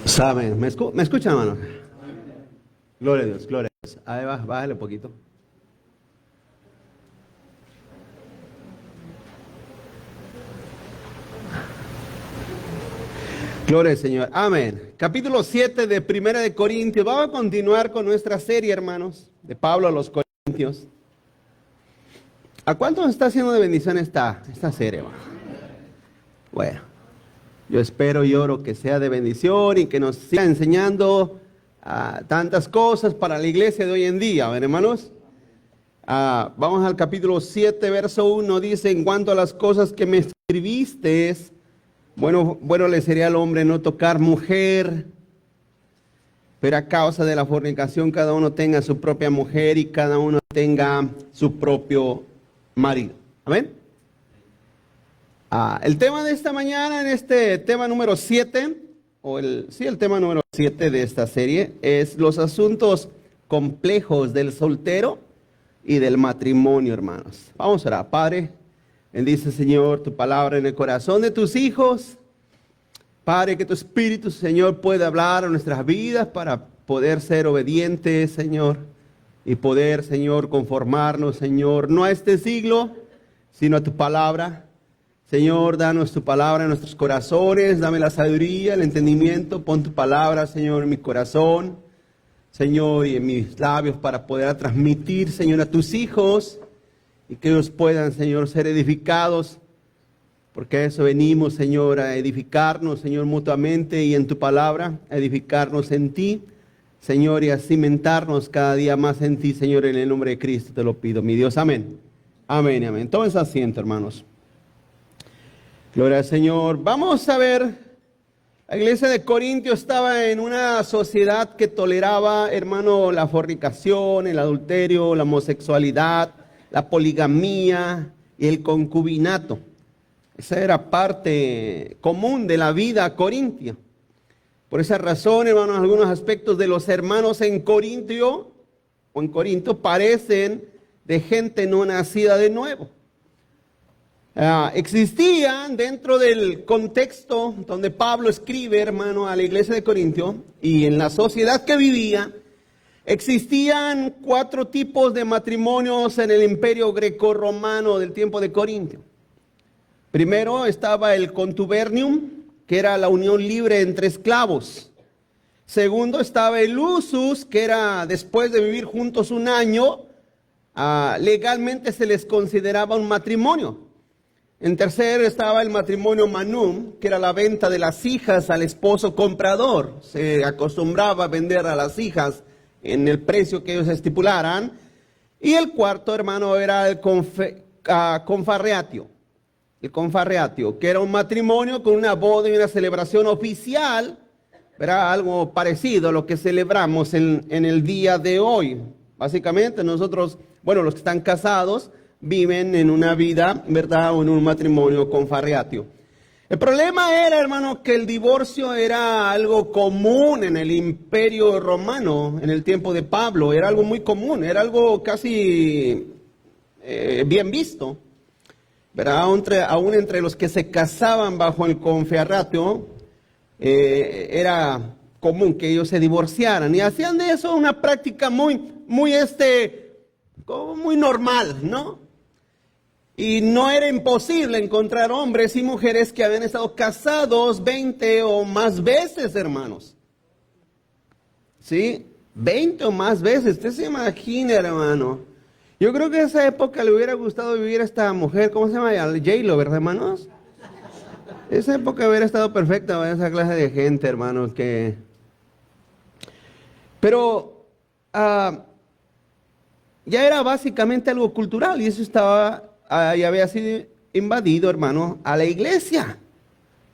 Saben, ¿me escuchan, hermano? Gloria a Dios, gloria a Dios. Ahí va, bájale un poquito. Gloria al Señor. Amén. Capítulo 7 de Primera de Corintios. Vamos a continuar con nuestra serie, hermanos, de Pablo a los Corintios. ¿A cuántos está haciendo de bendición esta serie, hermano? Bueno, yo espero y oro que sea de bendición y que nos siga enseñando tantas cosas para la iglesia de hoy en día, ¿ven, hermanos? Vamos al capítulo 7, verso 1, dice: en cuanto a las cosas que me escribiste, bueno le sería al hombre no tocar mujer, pero a causa de la fornicación cada uno tenga su propia mujer y cada uno tenga su propio marido. ¿Amén? El tema de esta mañana, en este tema número 7, el tema número 7 de esta serie, es los asuntos complejos del soltero y del matrimonio, hermanos. Vamos a orar. Padre, bendice, Señor, tu palabra en el corazón de tus hijos. Padre, que tu Espíritu, Señor, pueda hablar a nuestras vidas para poder ser obedientes, Señor, y poder, Señor, conformarnos, Señor, no a este siglo, sino a tu palabra. Señor, danos tu palabra en nuestros corazones, dame la sabiduría, el entendimiento, pon tu palabra, Señor, en mi corazón, Señor, y en mis labios para poder transmitir, Señor, a tus hijos y que ellos puedan, Señor, ser edificados, porque a eso venimos, Señor, a edificarnos, Señor, mutuamente y en tu palabra, a edificarnos en ti, Señor, y a cimentarnos cada día más en ti, Señor, en el nombre de Cristo te lo pido, mi Dios, amén. Amén y amén. Tomen asiento, hermanos. Gloria al Señor. Vamos a ver, la iglesia de Corintio estaba en una sociedad que toleraba, hermano, la fornicación, el adulterio, la homosexualidad, la poligamía y el concubinato. Esa era parte común de la vida corintia. Por esa razón, hermanos, algunos aspectos de los hermanos en Corintio o en Corinto parecen de gente no nacida de nuevo. Existían dentro del contexto donde Pablo escribe, hermano, a la iglesia de Corintio y en la sociedad que vivía, existían 4 tipos de matrimonios en el imperio greco-romano del tiempo de Corintio. Primero estaba el contubernium, que era la unión libre entre esclavos. Segundo estaba el usus, que era después de vivir juntos un año, legalmente se les consideraba un matrimonio. En tercer estaba el matrimonio manum, que era la venta de las hijas al esposo comprador. Se acostumbraba a vender a las hijas en el precio que ellos estipularan. Y el cuarto, hermano, era el confarreatio. El confarreatio, que era un matrimonio con una boda y una celebración oficial. Era algo parecido a lo que celebramos en el día de hoy. Básicamente nosotros, los que están casados, viven en una vida, ¿verdad? O en un matrimonio confarreatio. El problema era, hermano, que el divorcio era algo común en el imperio romano, en el tiempo de Pablo. Era algo muy común, era algo casi bien visto, ¿verdad? Aún entre los que se casaban bajo el confarreatio, era común que ellos se divorciaran. Y hacían de eso una práctica muy normal, ¿no? Y no era imposible encontrar hombres y mujeres que habían estado casados 20 o más veces, hermanos. ¿Sí? 20 o más veces. Usted se imagina, hermano. Yo creo que en esa época le hubiera gustado vivir a esta mujer, ¿cómo se llama? J-Lo, ¿verdad, hermanos? Esa época hubiera estado perfecta para esa clase de gente, hermanos. Pero ya era básicamente algo cultural y eso y había sido invadido, hermano, a la iglesia.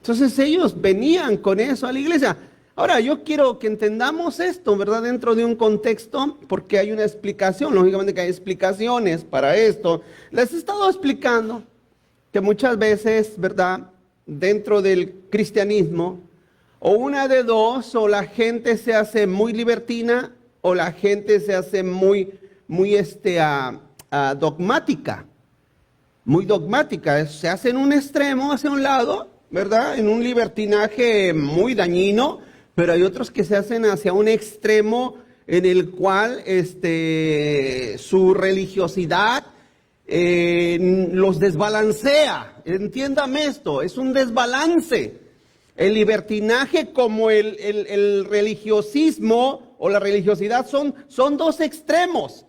Entonces ellos venían con eso a la iglesia. Ahora, yo quiero que entendamos esto, ¿verdad? Dentro de un contexto, porque hay una explicación, lógicamente que hay explicaciones para esto. Les he estado explicando que muchas veces, ¿verdad? Dentro del cristianismo, o una de dos, o la gente se hace muy libertina, o la gente se hace muy dogmática. Muy dogmática, se hace en un extremo, hacia un lado, ¿verdad? En un libertinaje muy dañino, Pero hay otros que se hacen hacia un extremo en el cual su religiosidad los desbalancea. Entiéndame esto, es un desbalance. El libertinaje como el religiosismo o la religiosidad son dos extremos.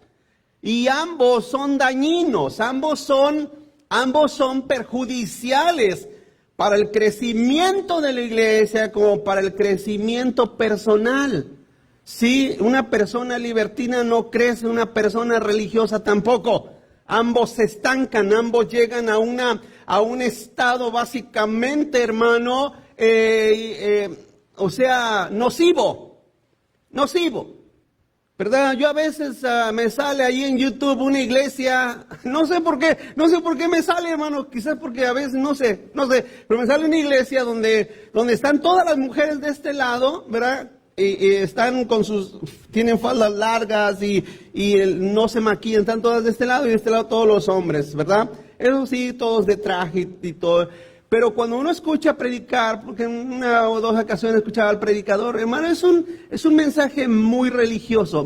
Y ambos son dañinos, ambos son perjudiciales para el crecimiento de la iglesia como para el crecimiento personal. Sí, una persona libertina no crece, una persona religiosa tampoco. Ambos se estancan, ambos llegan a un estado básicamente, hermano, nocivo, ¿verdad? Yo a veces me sale ahí en YouTube una iglesia, no sé por qué me sale, hermano, quizás porque a veces, no sé, pero me sale una iglesia donde están todas las mujeres de este lado, ¿verdad? Y están tienen faldas largas y no se maquillan, están todas de este lado y de este lado todos los hombres, ¿verdad? Eso sí, todos de traje y todo. Pero cuando uno escucha predicar, porque en una o dos ocasiones escuchaba al predicador, hermano, es un mensaje muy religioso,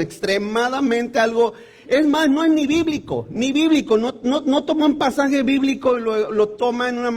extremadamente algo. Es más, no es ni bíblico, no toma un pasaje bíblico y lo toma en una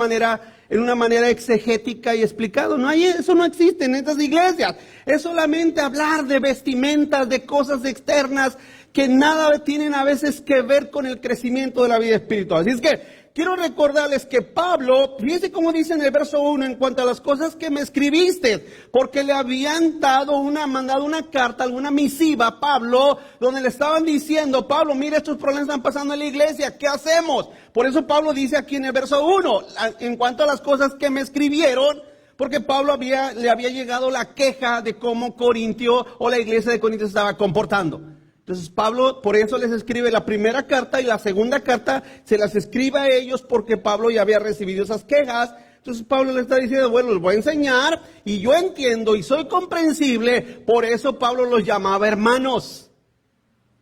manera exegética y explicado. Eso no existe en estas iglesias. Es solamente hablar de vestimentas, de cosas externas que nada tienen a veces que ver con el crecimiento de la vida espiritual. Así es que quiero recordarles que Pablo, fíjense cómo dice en el verso 1, en cuanto a las cosas que me escribiste, porque le habían mandado una carta, alguna misiva a Pablo, donde le estaban diciendo, Pablo, mira, estos problemas están pasando en la iglesia, ¿qué hacemos? Por eso Pablo dice aquí en el verso 1, en cuanto a las cosas que me escribieron, porque Pablo le había llegado la queja de cómo Corintio o la iglesia de Corinto se estaba comportando. Entonces Pablo por eso les escribe la primera carta y la segunda carta se las escribe a ellos porque Pablo ya había recibido esas quejas. Entonces Pablo le está diciendo, bueno, les voy a enseñar y yo entiendo y soy comprensible. Por eso Pablo los llamaba hermanos.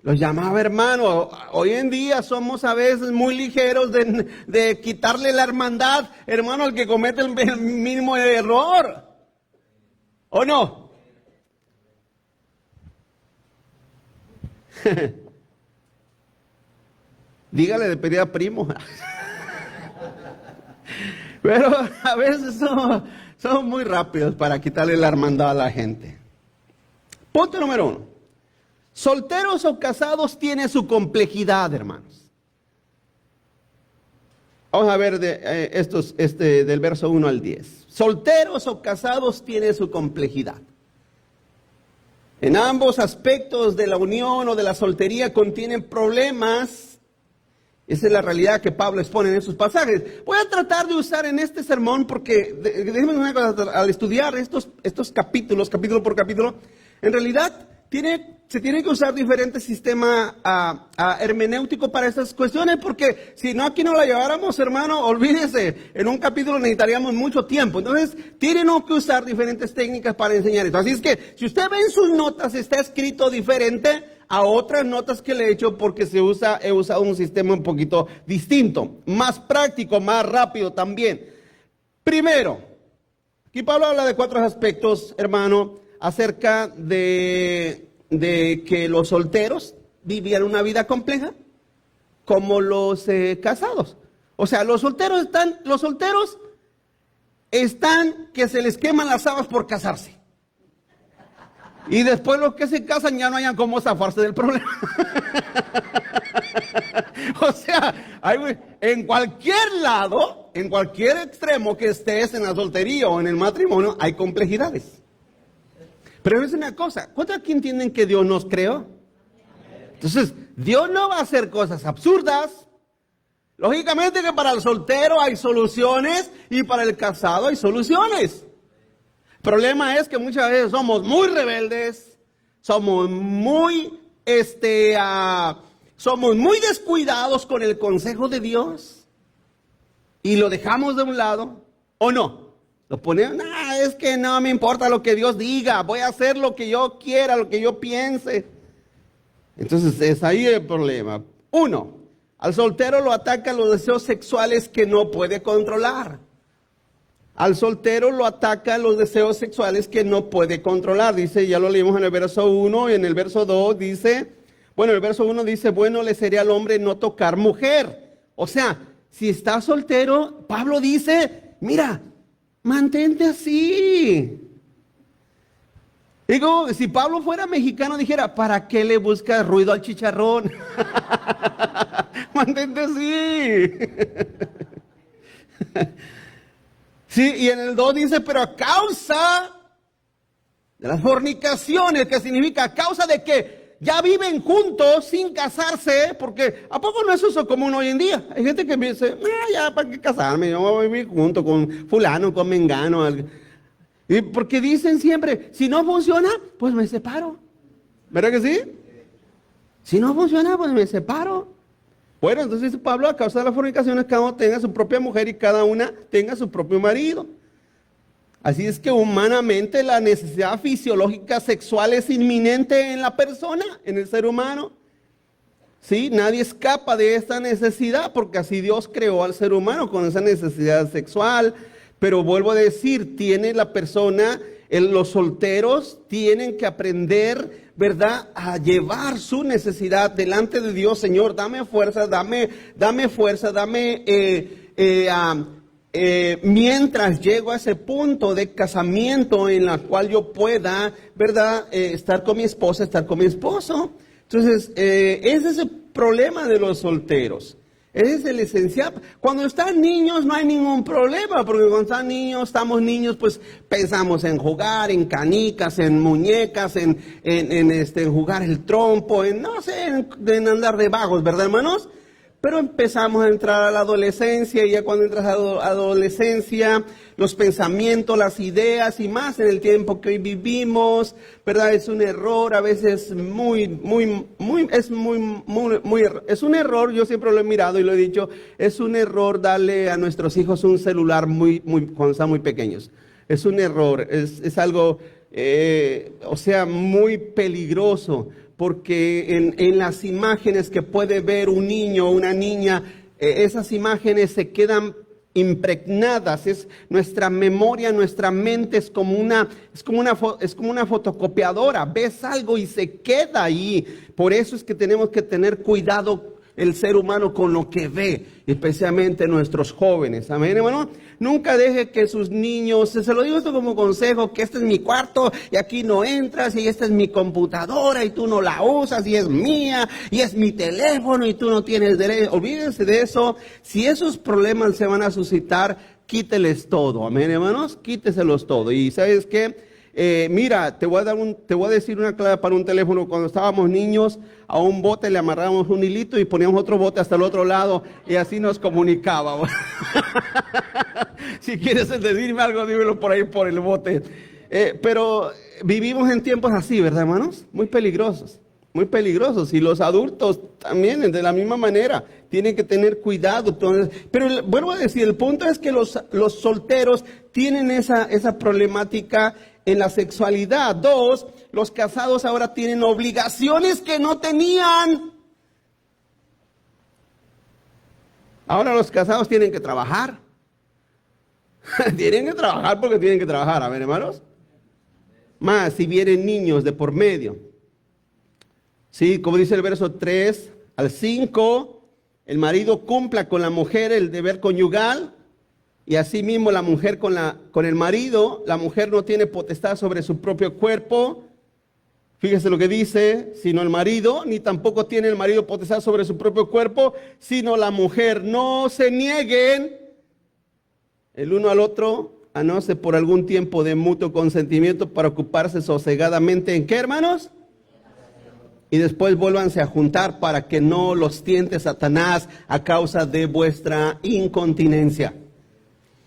Los llamaba hermanos. Hoy en día somos a veces muy ligeros de quitarle la hermandad, hermano, al que comete el mínimo error. ¿O no? Dígale de pedir a primo. Pero a veces somos muy rápidos para quitarle la hermandad a la gente. Punto número 1. Solteros o casados tiene su complejidad, hermanos. Vamos a ver del verso 1 al 10. Solteros o casados tiene su complejidad. En ambos aspectos de la unión o de la soltería contienen problemas. Esa es la realidad que Pablo expone en esos pasajes. Voy a tratar de usar en este sermón porque, déjenme una cosa, al estudiar estos capítulos, capítulo por capítulo, en realidad se tiene que usar diferentes sistemas hermenéutico para estas cuestiones, porque si no aquí no la lleváramos, hermano, olvídese, en un capítulo necesitaríamos mucho tiempo. Entonces, tienen que usar diferentes técnicas para enseñar esto. Así es que, si usted ve en sus notas, está escrito diferente a otras notas que le he hecho, porque he usado un sistema un poquito distinto, más práctico, más rápido también. Primero, aquí Pablo habla de 4 aspectos, hermano, acerca de que los solteros vivían una vida compleja como los casados. O sea, los solteros están que se les queman las habas por casarse. Y después los que se casan ya no hayan cómo zafarse del problema. O sea, en cualquier lado, en cualquier extremo que estés en la soltería o en el matrimonio, hay complejidades. Pero es una cosa, ¿cuántos aquí entienden que Dios nos creó? Entonces, Dios no va a hacer cosas absurdas. Lógicamente que para el soltero hay soluciones y para el casado hay soluciones. El problema es que muchas veces somos muy rebeldes, somos muy descuidados con el consejo de Dios y lo dejamos de un lado, ¿o no? Lo ponemos, es que no me importa lo que Dios diga, voy a hacer lo que yo quiera, lo que yo piense. Entonces es ahí el problema. 1, al soltero lo atacan los deseos sexuales que no puede controlar. Al soltero lo atacan los deseos sexuales que no puede controlar. Dice, ya lo leímos en el verso 1 y en el verso 2 dice, bueno, el verso 1 dice, bueno, le sería al hombre no tocar mujer. O sea, si está soltero, Pablo dice, mira, mantente así. Digo, si Pablo fuera mexicano, dijera, ¿para qué le buscas ruido al chicharrón? Mantente así. Sí, y en el 2 dice, pero a causa de las fornicaciones, que significa a causa de que ya viven juntos sin casarse, porque ¿a poco no es eso común hoy en día? Hay gente que dice, ya, ¿para qué casarme? Yo voy a vivir junto con fulano, con mengano. Y porque dicen siempre, si no funciona, pues me separo. ¿Verdad que sí? Si no funciona, pues me separo. Bueno, entonces dice Pablo, a causa de las fornicaciones, cada uno tenga su propia mujer y cada una tenga su propio marido. Así es que humanamente la necesidad fisiológica sexual es inminente en la persona, en el ser humano. Sí, nadie escapa de esta necesidad porque así Dios creó al ser humano con esa necesidad sexual. Pero vuelvo a decir, tiene la persona, los solteros tienen que aprender, ¿verdad?, a llevar su necesidad delante de Dios. Señor, dame fuerza, dame fuerza, mientras llego a ese punto de casamiento en la cual yo pueda, ¿verdad?, estar con mi esposa, estar con mi esposo. Entonces, ese es el problema de los solteros. Ese es el esencial. Cuando están niños no hay ningún problema, porque cuando están niños, estamos niños, pues pensamos en jugar, en canicas, en muñecas, en jugar el trompo, en no sé, en andar de vagos, ¿verdad, hermanos? Pero empezamos a entrar a la adolescencia y ya cuando entras a la adolescencia, los pensamientos, las ideas y más en el tiempo que hoy vivimos, ¿verdad? Es un error, a veces es un error, yo siempre lo he mirado y lo he dicho, es un error darle a nuestros hijos un celular cuando están muy pequeños. Es un error, es algo, muy peligroso. Porque en las imágenes que puede ver un niño o una niña, esas imágenes se quedan impregnadas. Es nuestra memoria, nuestra mente es como una fotocopiadora. Ves algo y se queda ahí. Por eso es que tenemos que tener cuidado el ser humano con lo que ve, especialmente nuestros jóvenes. Amén, hermano. Nunca deje que sus niños, se lo digo esto como consejo, que este es mi cuarto y aquí no entras y esta es mi computadora y tú no la usas y es mía y es mi teléfono y tú no tienes derecho. Olvídense de eso. Si esos problemas se van a suscitar, quíteles todo. Amén, hermanos. Quíteselos todo. Y ¿sabes qué? Mira, te voy a decir una clave para un teléfono. Cuando estábamos niños, a un bote le amarrábamos un hilito y poníamos otro bote hasta el otro lado y así nos comunicábamos. Si quieres decirme algo, dímelo por ahí por el bote. Pero vivimos en tiempos así, ¿verdad, hermanos? Muy peligrosos, muy peligrosos. Y los adultos también, de la misma manera, tienen que tener cuidado. Entonces, pero vuelvo a decir, el punto es que los solteros tienen esa problemática en la sexualidad. 2, los casados ahora tienen obligaciones que no tenían. Ahora los casados tienen que trabajar. Tienen que trabajar porque tienen que trabajar. A ver, hermanos. Más si vienen niños de por medio. Sí, como dice el verso 3 al 5, el marido cumpla con la mujer el deber conyugal. Y asimismo la mujer con el marido, la mujer no tiene potestad sobre su propio cuerpo. Fíjese lo que dice, sino el marido, ni tampoco tiene el marido potestad sobre su propio cuerpo, sino la mujer. No se nieguen el uno al otro, a no ser por algún tiempo de mutuo consentimiento para ocuparse sosegadamente. ¿En qué, hermanos? Y después vuélvanse a juntar para que no los tiente Satanás a causa de vuestra incontinencia.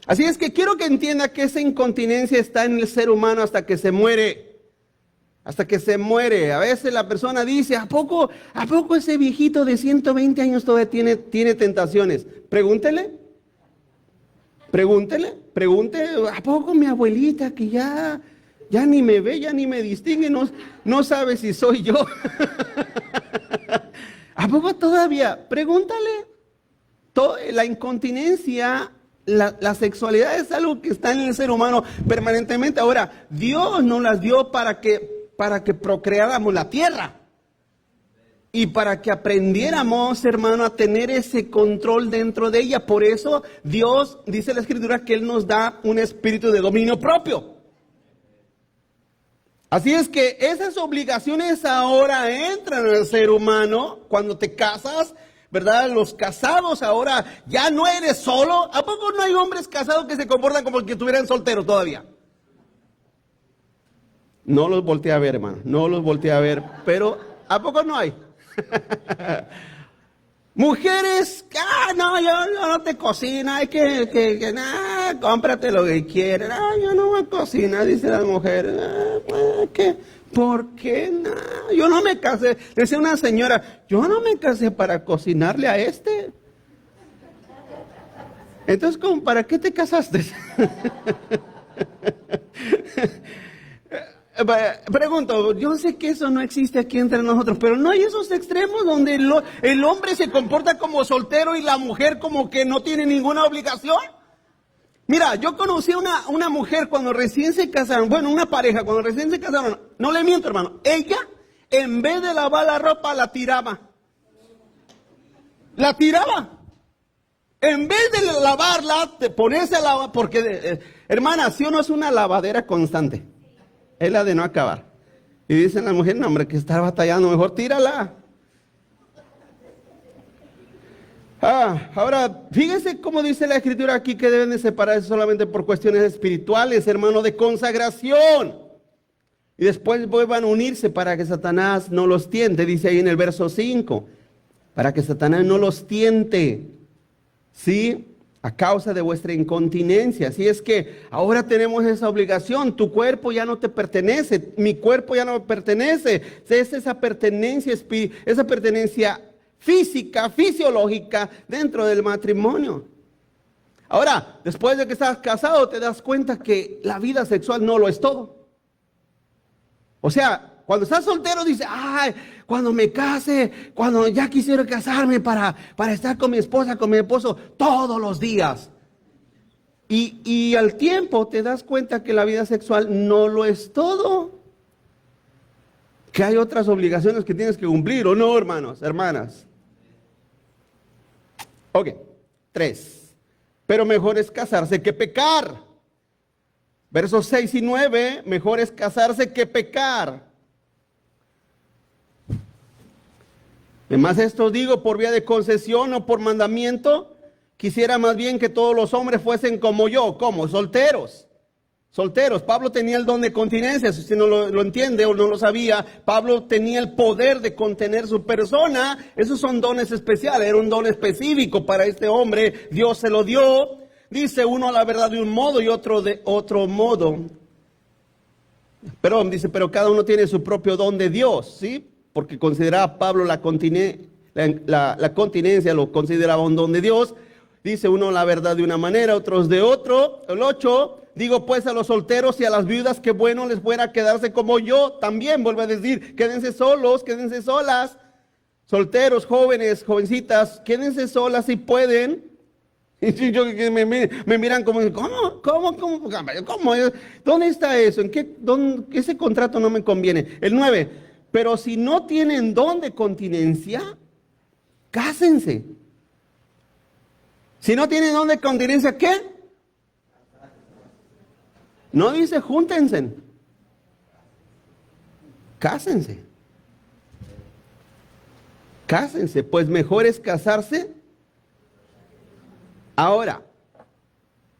Así es que quiero que entienda que esa incontinencia está en el ser humano hasta que se muere. Hasta que se muere. A veces la persona dice, ¿a poco ese viejito de 120 años todavía tiene tentaciones? Pregúntele, ¿a poco mi abuelita que ya ni me ve, ya ni me distingue, no sabe si soy yo? ¿A poco todavía? Pregúntale. La incontinencia La sexualidad es algo que está en el ser humano permanentemente. Ahora, Dios nos las dio para que procreáramos la tierra. Y para que aprendiéramos, hermano, a tener ese control dentro de ella. Por eso Dios, dice la Escritura, que Él nos da un espíritu de dominio propio. Así es que esas obligaciones ahora entran en el ser humano cuando te casas, ¿verdad? Los casados ahora ya no eres solo. ¿A poco no hay hombres casados que se comportan como que estuvieran solteros todavía? No los volteé a ver, hermano, no los volteé a ver, pero ¿a poco no hay? Mujeres, no, yo no te cocino, hay que cómprate lo que quieras. Yo no voy a cocinar, dice la mujer. ¿Por qué? Yo no me casé, decía una señora, yo no me casé para cocinarle a este. Entonces, ¿para qué te casaste? Pregunto, yo sé que eso no existe aquí entre nosotros, pero ¿no hay esos extremos donde el hombre se comporta como soltero y la mujer como que no tiene ninguna obligación? Mira, yo conocí a una mujer cuando recién se casaron, bueno, una pareja cuando recién se casaron, no le miento, hermano, ella en vez de lavar la ropa la tiraba. La tiraba. En vez de lavarla, te pones a lavar, porque, hermana, si uno es una lavadera constante. Es la de no acabar. Y dicen la mujer, no, hombre, que está batallando, mejor tírala. Ahora, fíjense cómo dice la Escritura aquí que deben de separarse solamente por cuestiones espirituales, hermano, de consagración. Y después vuelvan a unirse para que Satanás no los tiente, dice ahí en el verso 5. Para que Satanás no los tiente, ¿sí? A causa de vuestra incontinencia. Así es que ahora tenemos esa obligación. Tu cuerpo ya no te pertenece, mi cuerpo ya no me pertenece. Es esa pertenencia física, fisiológica dentro del matrimonio. Ahora, después de que estás casado, te das cuenta que la vida sexual no lo es todo. O sea, cuando estás soltero dices, ay, cuando me case, cuando ya quisiera casarme para estar con mi esposa, con mi esposo todos los días. Y al tiempo te das cuenta que la vida sexual no lo es todo. Que hay otras obligaciones que tienes que cumplir, ¿o no, hermanos, hermanas? Ok, 3. Pero mejor es casarse que pecar. Versos 6 y 9, mejor es casarse que pecar. Además, esto digo por vía de concesión o por mandamiento. Quisiera más bien que todos los hombres fuesen como yo, como solteros. Solteros. Pablo tenía el don de continencia, si usted no lo entiende o no lo sabía. Pablo tenía el poder de contener su persona. Esos son dones especiales, era un don específico para este hombre. Dios se lo dio. Dice uno la verdad de un modo y otro de otro modo. Pero dice, pero cada uno tiene su propio don de Dios, ¿sí? Porque consideraba Pablo la continencia, lo consideraba un don de Dios. Dice uno la verdad de una manera, otros de otro. El 8, digo pues a los solteros y a las viudas que bueno les fuera quedarse como yo. También vuelve a decir, quédense solos, quédense solas. Solteros, jóvenes, jovencitas, quédense solas si pueden. Y me miran como, ¿cómo? ¿Dónde está eso? Ese contrato no me conviene. El 9. Pero si no tienen don de continencia, cásense. Si no tienen don de continencia, ¿qué? No dice júntense. Cásense. Cásense, pues mejor es casarse. Ahora,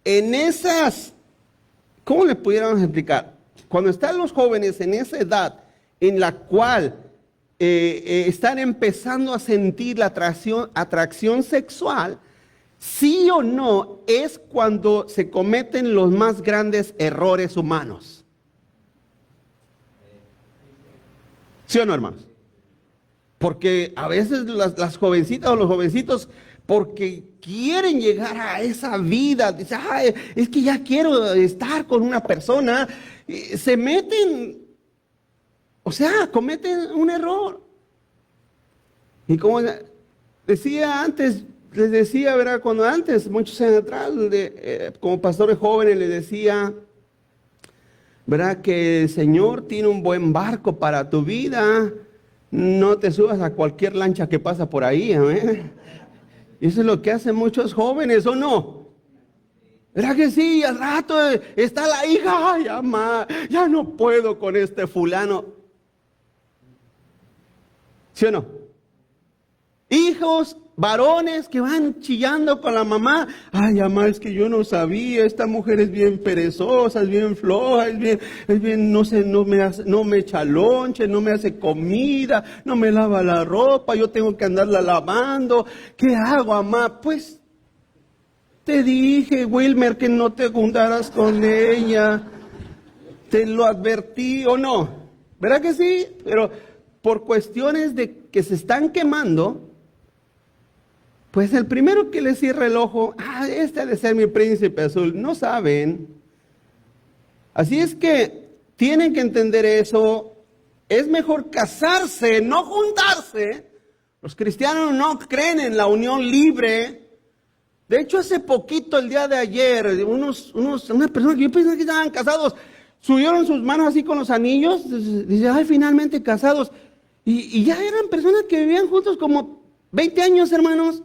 en esas, ¿cómo le pudiéramos explicar? Cuando están los jóvenes en esa edad, en la cual están empezando a sentir la atracción sexual, sí o no, es cuando se cometen los más grandes errores humanos. ¿Sí o no, hermanos? Porque a veces las jovencitas o los jovencitos, porque quieren llegar a esa vida, dicen, es que ya quiero estar con una persona, se meten. O sea, cometen un error. Y como decía antes, les decía, ¿verdad? Cuando antes, muchos años atrás, como pastores jóvenes, les decía, ¿verdad? Que el Señor tiene un buen barco para tu vida. No te subas a cualquier lancha que pasa por ahí, amén. Y eso es lo que hacen muchos jóvenes, ¿o no? ¿Verdad que sí? Al rato está la hija, ay, mamá, ya no puedo con este fulano. ¿Sí o no? Hijos, varones que van chillando con la mamá. Ay, mamá, es que yo no sabía, esta mujer es bien perezosa, es bien floja, es bien, no sé, no me echa lonche, no me hace comida, no me lava la ropa, yo tengo que andarla lavando. ¿Qué hago, mamá? Pues te dije, Wilmer, que no te juntaras con ella. Te lo advertí, ¿o no? ¿Verdad que sí? Pero por cuestiones de que se están quemando, pues el primero que le cierra el ojo, este ha de ser mi príncipe azul, no saben. Así es que tienen que entender eso. Es mejor casarse, no juntarse. Los cristianos no creen en la unión libre. De hecho, hace poquito, el día de ayer, una persona que yo pensaba que estaban casados, subieron sus manos así con los anillos, dice, ay, finalmente casados. Y ya eran personas que vivían juntos como 20 años, hermanos.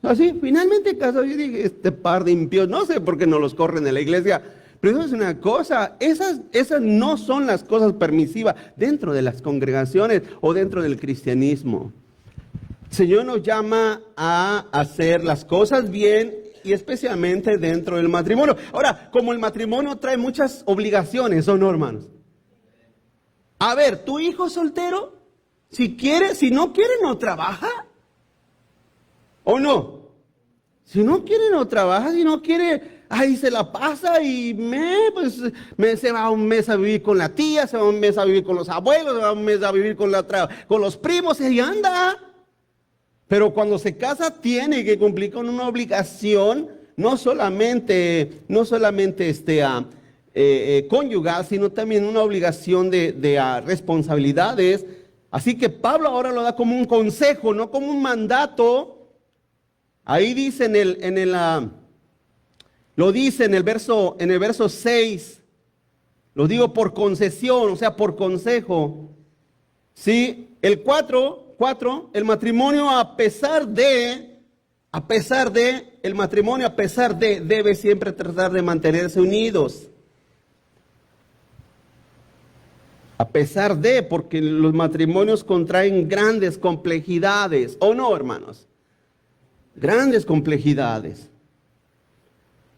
Así, finalmente casados. Yo dije, este par de impíos, no sé por qué no los corren de la iglesia. Pero eso es una cosa, esas no son las cosas permisivas dentro de las congregaciones o dentro del cristianismo. El Señor nos llama a hacer las cosas bien y especialmente dentro del matrimonio. Ahora, como el matrimonio trae muchas obligaciones, ¿o no, hermanos? A ver, tu hijo soltero, si no quiere, no trabaja. ¿O no? Si no quiere, no trabaja. Si no quiere, ahí se la pasa y se va un mes a vivir con la tía, se va un mes a vivir con los abuelos, se va un mes a vivir con los primos y ahí anda. Pero cuando se casa tiene que cumplir con una obligación, no solamente conyugal, sino también una obligación de responsabilidades. Así que Pablo ahora lo da como un consejo, no como un mandato. Ahí dice lo dice en el verso 6, lo digo por concesión, o sea, por consejo. Sí, el 4, el matrimonio a pesar de, debe siempre tratar de mantenerse unidos. A pesar de, porque los matrimonios contraen grandes complejidades, ¿o no, hermanos? Grandes complejidades.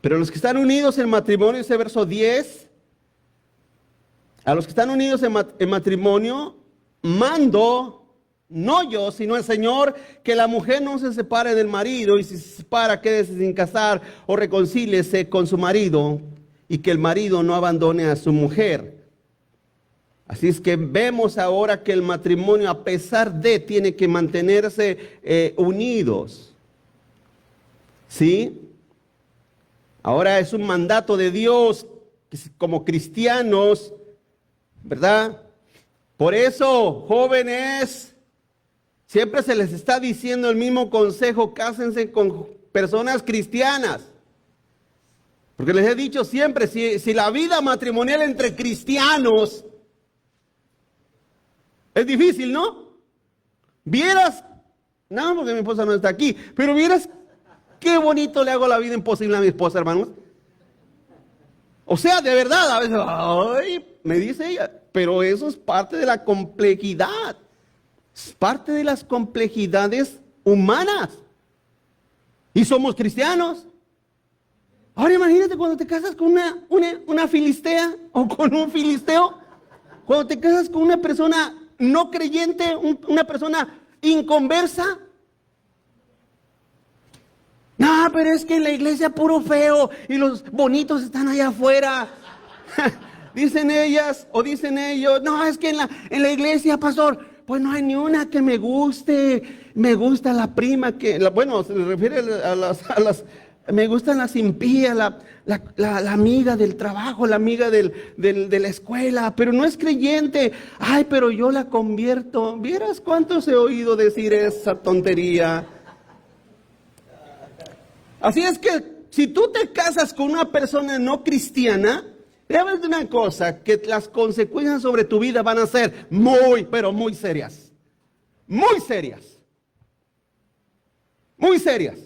Pero los que están unidos en matrimonio, ese verso 10, a los que están unidos en matrimonio, mando, no yo, sino el Señor, que la mujer no se separe del marido, y si se separa, quédese sin casar, o reconcíliese con su marido, y que el marido no abandone a su mujer. Así es que vemos ahora que el matrimonio, a pesar de, tiene que mantenerse unidos. ¿Sí? Ahora es un mandato de Dios, como cristianos, ¿verdad? Por eso, jóvenes, siempre se les está diciendo el mismo consejo: cásense con personas cristianas. Porque les he dicho siempre, si la vida matrimonial entre cristianos es difícil, ¿no? Vieras, no, porque mi esposa no está aquí, pero vieras qué bonito le hago la vida imposible a mi esposa, hermanos. O sea, de verdad, a veces, ay, me dice ella, pero eso es parte de la complejidad. Es parte de las complejidades humanas. Y somos cristianos. Ahora imagínate cuando te casas con una filistea o con un filisteo. Cuando te casas con una persona no creyente, una persona inconversa. No, pero es que en la iglesia puro feo y los bonitos están allá afuera. Dicen ellas o dicen ellos, no, es que en la iglesia, pastor, pues no hay ni una que me guste. Me gusta la prima bueno, se refiere a las me gustan las impías, la amiga del trabajo, la amiga de la escuela, pero no es creyente. Ay, pero yo la convierto. ¿Vieras cuántos he oído decir esa tontería? Así es que si tú te casas con una persona no cristiana, debes de una cosa, que las consecuencias sobre tu vida van a ser muy, pero muy serias. Muy serias. Muy serias.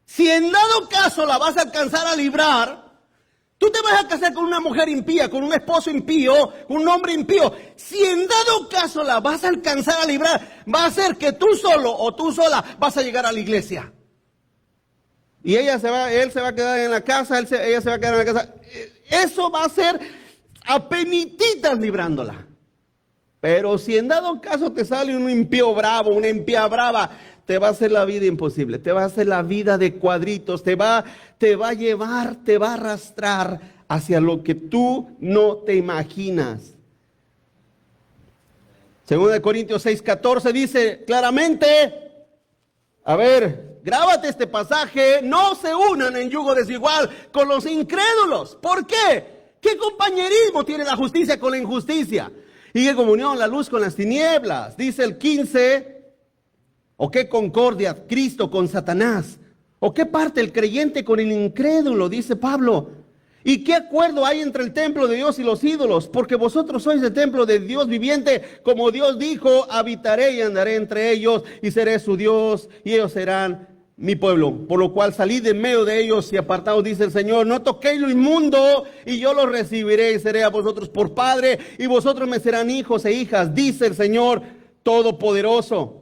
Si en dado caso la vas a alcanzar a librar, tú te vas a casar con una mujer impía, con un esposo impío, un hombre impío. Si en dado caso la vas a alcanzar a librar, va a ser que tú solo o tú sola vas a llegar a la iglesia. Y él se va a quedar en la casa, ella se va a quedar en la casa. Eso va a ser apenititas librándola. Pero si en dado caso te sale un impío bravo, una impía brava, te va a hacer la vida imposible, te va a hacer la vida de cuadritos, te va a llevar, te va a arrastrar hacia lo que tú no te imaginas. Segunda de Corintios 6:14 dice claramente, a ver, grábate este pasaje, no se unan en yugo desigual con los incrédulos. ¿Por qué? ¿Qué compañerismo tiene la justicia con la injusticia? ¿Y qué comunión la luz con las tinieblas? Dice el 15, ¿o qué concordia Cristo con Satanás? ¿O qué parte el creyente con el incrédulo? Dice Pablo. ¿Y qué acuerdo hay entre el templo de Dios y los ídolos? Porque vosotros sois el templo de Dios viviente. Como Dios dijo, habitaré y andaré entre ellos y seré su Dios y ellos serán mi pueblo. Por lo cual salid de medio de ellos y apartaos, dice el Señor. No toquéis lo inmundo y yo los recibiré y seré a vosotros por padre y vosotros me serán hijos e hijas, dice el Señor Todopoderoso.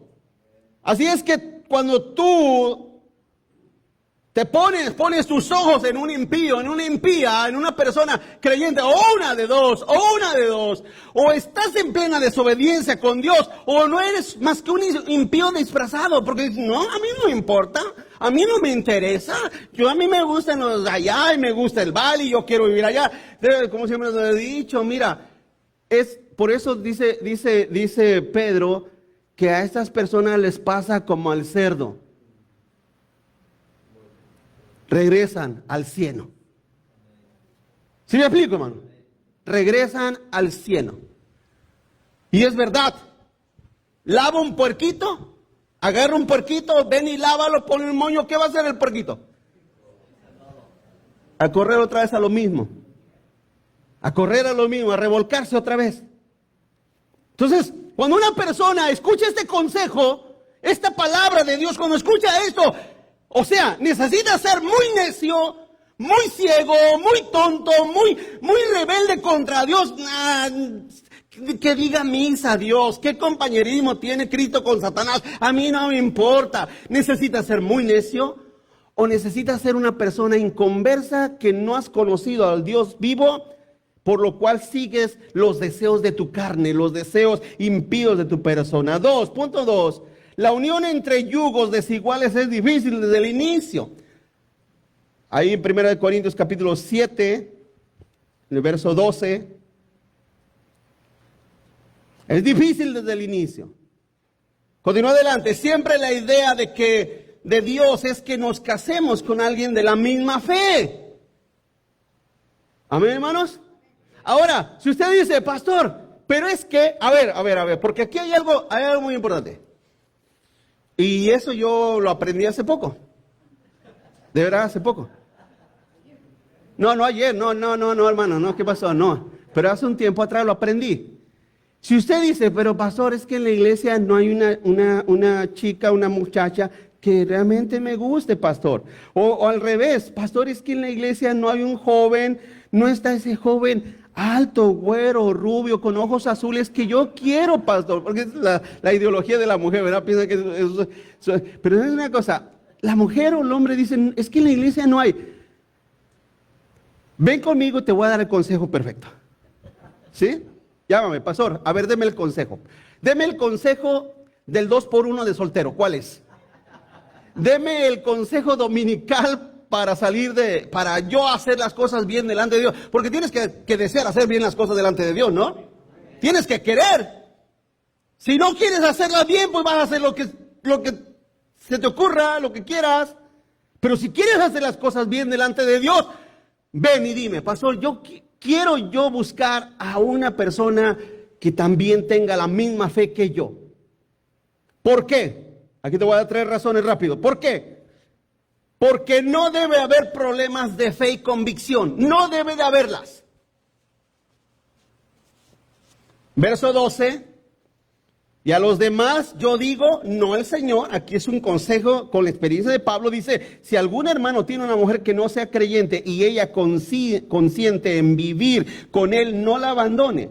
Así es que cuando tú te pones tus ojos en un impío, en una impía, en una persona creyente, o una de dos, o estás en plena desobediencia con Dios, o no eres más que un impío disfrazado, porque no, a mí no me importa, a mí no me interesa, a mí me gustan los de allá, y me gusta el Bali, yo quiero vivir allá, como siempre les he dicho, mira, por eso dice Pedro, que a estas personas les pasa como al cerdo. Regresan al cieno. ¿Sí me explico, hermano? Regresan al cieno. Y es verdad. Lava un puerquito, agarra un puerquito, ven y lávalo, pone un moño. ¿Qué va a hacer el puerquito? A correr otra vez a lo mismo. A correr a lo mismo, a revolcarse otra vez. Entonces, cuando una persona escucha este consejo, esta palabra de Dios, cuando escucha esto, o sea, necesita ser muy necio, muy ciego, muy tonto, muy rebelde contra Dios. Que diga misa a Dios, qué compañerismo tiene Cristo con Satanás, a mí no me importa. Necesita ser muy necio o necesita ser una persona inconversa que no has conocido al Dios vivo, por lo cual sigues los deseos de tu carne, los deseos impíos de tu persona. 2.2. La unión entre yugos desiguales es difícil desde el inicio. Ahí en 1 Corintios capítulo 7, en el verso 12. Es difícil desde el inicio. Continúa adelante. Siempre la idea de Dios es que nos casemos con alguien de la misma fe. Amén, hermanos. Ahora, si usted dice, pastor, pero es que, a ver, porque aquí hay algo muy importante. Y eso yo lo aprendí hace poco. De verdad, hace poco. No ayer, no, hermano, no, ¿qué pasó? No, pero hace un tiempo atrás lo aprendí. Si usted dice, pero pastor, es que en la iglesia no hay una chica, una muchacha que realmente me guste, pastor. O al revés, pastor, es que en la iglesia no hay un joven, no está ese joven alto, güero, rubio, con ojos azules que yo quiero, pastor, porque es la ideología de la mujer, ¿verdad? Piensa que pero es una cosa, la mujer o el hombre dicen, es que en la iglesia no hay. Ven conmigo, te voy a dar el consejo perfecto. ¿Sí? Llámame, pastor, a ver, deme el consejo. Deme el consejo del 2x1 de soltero, ¿cuál es? Deme el consejo dominical para yo hacer las cosas bien delante de Dios. Porque tienes que desear hacer bien las cosas delante de Dios, ¿no? Tienes que querer. Si no quieres hacerlas bien, pues vas a hacer lo que se te ocurra, lo que quieras. Pero si quieres hacer las cosas bien delante de Dios, ven y dime, pastor, quiero buscar a una persona que también tenga la misma fe que yo. ¿Por qué? Aquí te voy a dar 3 razones rápido. ¿Por qué? Porque no debe haber problemas de fe y convicción. No debe de haberlas. Verso 12. Y a los demás yo digo, no el Señor, aquí es un consejo con la experiencia de Pablo, dice, si algún hermano tiene una mujer que no sea creyente y ella consciente en vivir con él, no la abandone.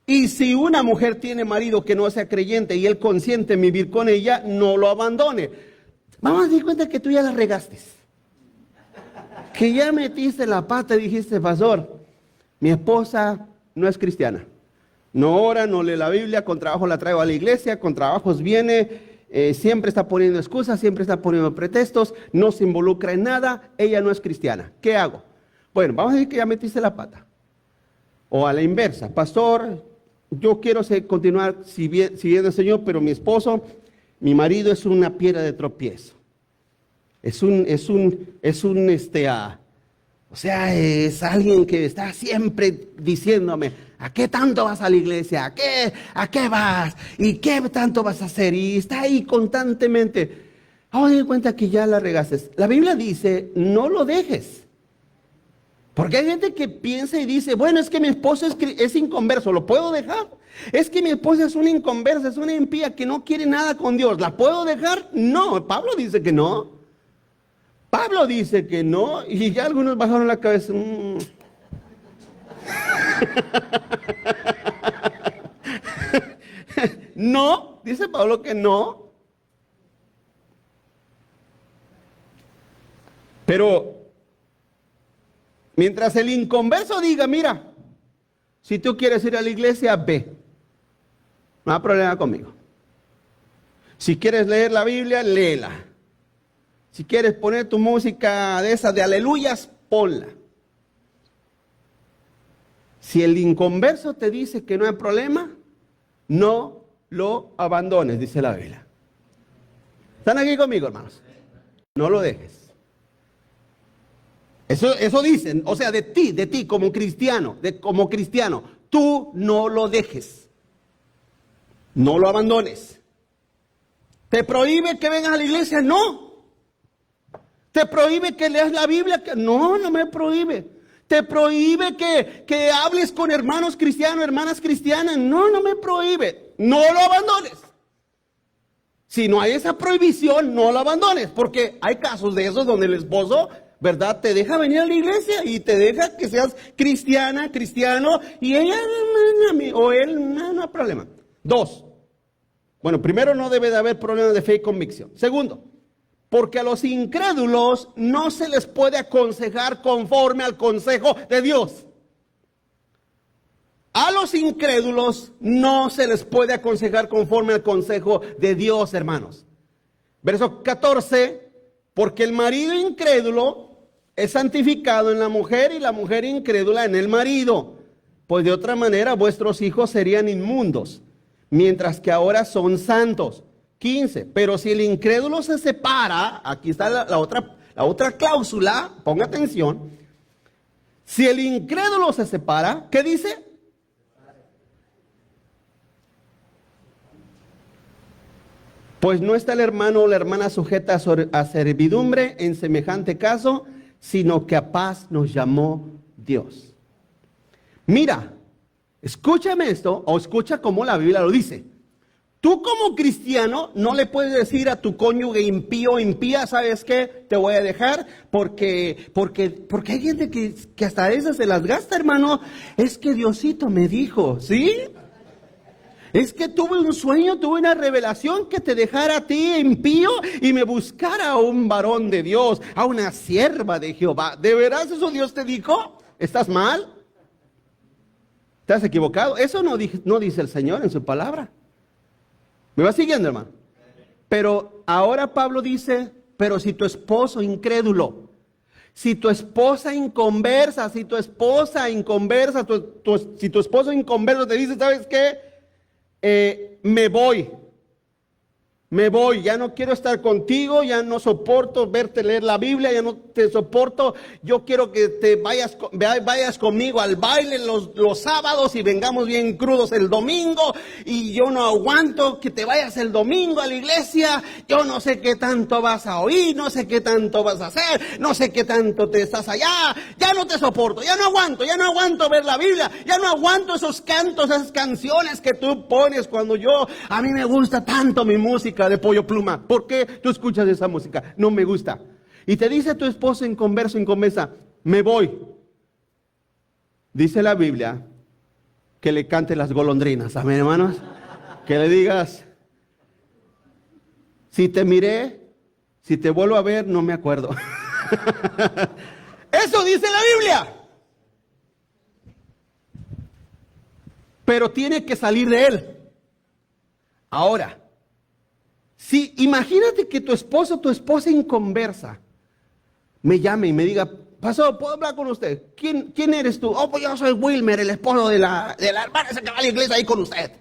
Y si una mujer tiene marido que no sea creyente y él consiente en vivir con ella, no lo abandone. Vamos a dar cuenta que tú ya la regaste. Que ya metiste la pata y dijiste, pastor, mi esposa no es cristiana. No ora, no lee la Biblia, con trabajo la traigo a la iglesia, con trabajos viene, siempre está poniendo excusas, siempre está poniendo pretextos, no se involucra en nada, ella no es cristiana. ¿Qué hago? Bueno, vamos a decir que ya metiste la pata. O a la inversa, pastor, yo quiero continuar siguiendo al Señor, pero mi esposo, mi marido es una piedra de tropiezo. Es alguien que está siempre diciéndome, ¿a qué tanto vas a la iglesia? ¿A qué vas? ¿Y qué tanto vas a hacer? Y está ahí constantemente. Vamos a dar cuenta que ya la regaste. La Biblia dice, no lo dejes. Porque hay gente que piensa y dice, bueno, es que mi esposo es inconverso, ¿lo puedo dejar? Es que mi esposa es una inconversa, es una impía que no quiere nada con Dios, ¿la puedo dejar? No, Pablo dice que no. Pablo dice que no, y ya algunos bajaron la cabeza. No, dice Pablo que no. Pero mientras el inconverso diga, mira, si tú quieres ir a la iglesia, ve. No hay problema conmigo. Si quieres leer la Biblia, léela. Si quieres poner tu música de esas de aleluyas, ponla. Si el inconverso te dice que no hay problema, no lo abandones, dice la Biblia. ¿Están aquí conmigo, hermanos? No lo dejes. Eso dicen, o sea, de ti como cristiano, tú no lo dejes. No lo abandones. ¿Te prohíbe que vengas a la iglesia? No. ¿Te prohíbe que leas la Biblia? No, no me prohíbe. ¿Te prohíbe que hables con hermanos cristianos, hermanas cristianas? No, no me prohíbe. No lo abandones. Si no hay esa prohibición, no lo abandones. Porque hay casos de esos donde el esposo, ¿verdad?, te deja venir a la iglesia y te deja que seas cristiana, cristiano, y ella o él, no hay problema. 2. Bueno, primero, no debe de haber problemas de fe y convicción. Segundo, porque a los incrédulos no se les puede aconsejar conforme al consejo de Dios. A los incrédulos no se les puede aconsejar conforme al consejo de Dios, hermanos. Verso 14, porque el marido incrédulo es santificado en la mujer y la mujer incrédula en el marido. Pues de otra manera vuestros hijos serían inmundos, mientras que ahora son santos. 15, pero si el incrédulo se separa, aquí está la otra cláusula, ponga atención. Si el incrédulo se separa, ¿qué dice? Pues no está el hermano o la hermana sujeta a servidumbre en semejante caso, sino que a paz nos llamó Dios. Mira, escúchame esto, o escucha cómo la Biblia lo dice. Tú como cristiano no le puedes decir a tu cónyuge impío o impía, ¿sabes qué? Te voy a dejar porque hay gente que hasta esas se las gasta, hermano. Es que Diosito me dijo, ¿sí? Es que tuve un sueño, tuve una revelación que te dejara a ti impío y me buscara a un varón de Dios, a una sierva de Jehová. ¿De veras eso Dios te dijo? ¿Estás mal? ¿Te has equivocado? Eso no dice el Señor en su palabra. ¿Me va siguiendo, hermano? Pero ahora Pablo dice, pero si tu esposo incrédulo, si tu esposa inconversa, si tu esposo inconverso te dice, ¿sabes qué? Me voy me voy, ya no quiero estar contigo, ya no soporto verte leer la Biblia, ya no te soporto, yo quiero que te vayas conmigo al baile los sábados y vengamos bien crudos el domingo, y yo no aguanto que te vayas el domingo a la iglesia, yo no sé qué tanto vas a oír, no sé qué tanto vas a hacer, no sé qué tanto te estás allá, ya no te soporto, ya no aguanto ver la Biblia, ya no aguanto esos cantos, esas canciones que tú pones cuando a mí me gusta tanto mi música de Pollo Pluma. ¿Por qué tú escuchas esa música? No me gusta. Y te dice tu esposo en conversa, me voy. Dice la Biblia que le cante las golondrinas. Amén, hermanos. Que le digas, si te miré, si te vuelvo a ver, no me acuerdo. Eso dice la Biblia. Pero tiene que salir de él. Ahora, si imagínate que tu esposo o tu esposa en conversa me llame y me diga, pastor, ¿puedo hablar con usted? ¿Quién eres tú? Oh, pues yo soy Wilmer, el esposo de la hermana esa que va a la iglesia ahí con usted.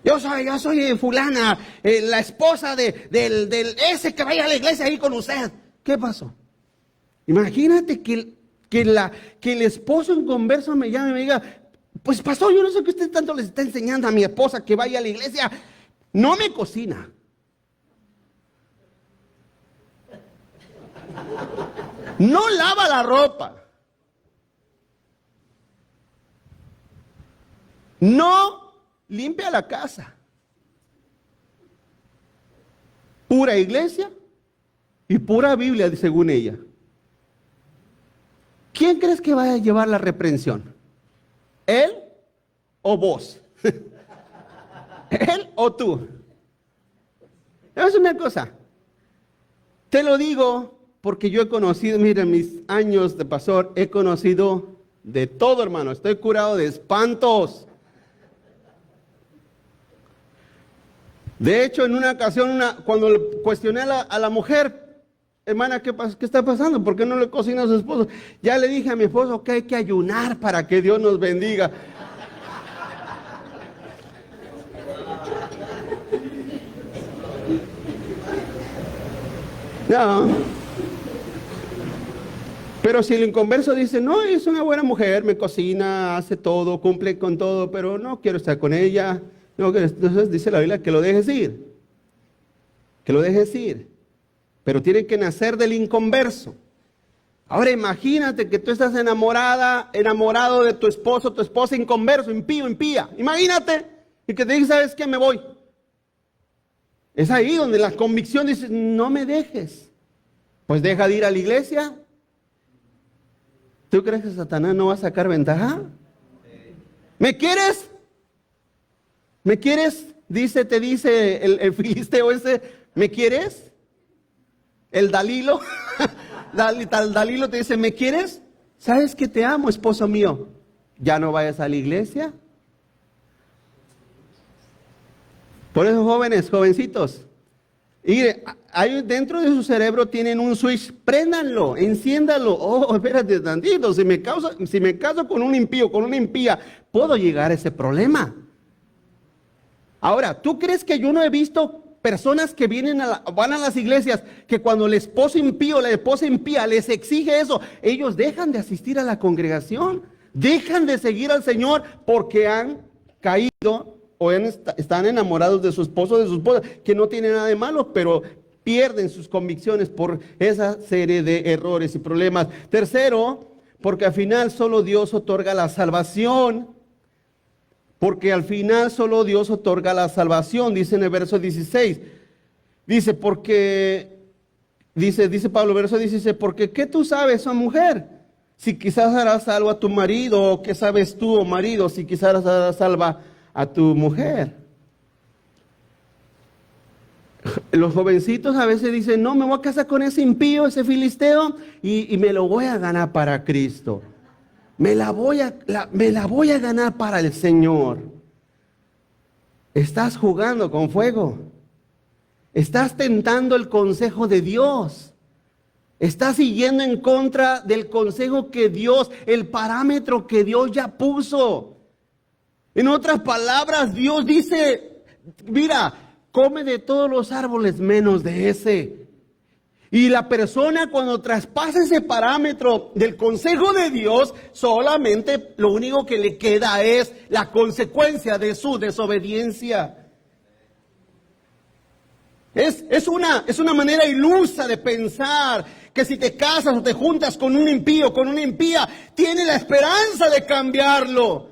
Yo soy fulana, la esposa del ese que vaya a la iglesia ahí con usted. ¿Qué pasó? Imagínate que el esposo en conversa me llame y me diga, pues pastor, yo no sé qué usted tanto les está enseñando a mi esposa que vaya a la iglesia. No me cocina. No lava la ropa. No limpia la casa. Pura iglesia y pura Biblia, según ella. ¿Quién crees que vaya a llevar la reprensión? ¿Él o vos? ¿Él o tú? Es una cosa. Te lo digo porque yo he conocido, miren, mis años de pastor, he conocido de todo, hermano. Estoy curado de espantos. De hecho, en una ocasión, cuando le cuestioné a la mujer, hermana, ¿qué está pasando? ¿Por qué no le cocina a su esposo? Ya le dije a mi esposo que hay que ayunar para que Dios nos bendiga. No. Pero si el inconverso dice, no, es una buena mujer, me cocina, hace todo, cumple con todo, pero no quiero estar con ella. No, entonces dice la Biblia que lo dejes ir. Que lo dejes ir. Pero tiene que nacer del inconverso. Ahora imagínate que tú estás enamorado de tu esposo, tu esposa inconverso, impío, impía. Imagínate. Y que te dice, ¿sabes qué? Me voy. Es ahí donde la convicción dice, no me dejes. Pues deja de ir a la iglesia. ¿Tú crees que Satanás no va a sacar ventaja? ¿Me quieres? ¿Me quieres? Te dice el filisteo ese, ¿me quieres? El Dalilo, Dalilo te dice, ¿me quieres? ¿Sabes que te amo, esposo mío? ¿Ya no vayas a la iglesia? Por eso, jóvenes, jovencitos, y ahí dentro de su cerebro tienen un switch, préndanlo, enciéndalo. Oh, espérate tantito, si me caso con un impío, con una impía, puedo llegar a ese problema. Ahora, ¿tú crees que yo no he visto personas que van a las iglesias, que cuando el esposo impío, la esposa impía les exige eso, ellos dejan de asistir a la congregación, dejan de seguir al Señor porque han caído o están enamorados de su esposo o de su esposa, que no tiene nada de malo, pero pierden sus convicciones por esa serie de errores y problemas? Tercero, porque al final solo Dios otorga la salvación. Porque al final solo Dios otorga la salvación, dice en el verso 16. Dice Pablo, verso 16, porque ¿qué tú sabes, oh mujer? Si quizás harás salvo a tu marido, o qué sabes tú, oh marido, si quizás harás salva a tu mujer. Los jovencitos a veces dicen, no, me voy a casar con ese impío, ese filisteo, y me lo voy a ganar para Cristo. Me la voy a ganar para el Señor. Estás jugando con fuego. Estás tentando el consejo de Dios. Estás siguiendo en contra del consejo que Dios, el parámetro que Dios ya puso. En otras palabras, Dios dice, mira, come de todos los árboles menos de ese. Y la persona cuando traspasa ese parámetro del consejo de Dios, solamente lo único que le queda es la consecuencia de su desobediencia. Es una manera ilusa de pensar que si te casas o te juntas con un impío, con una impía, tiene la esperanza de cambiarlo.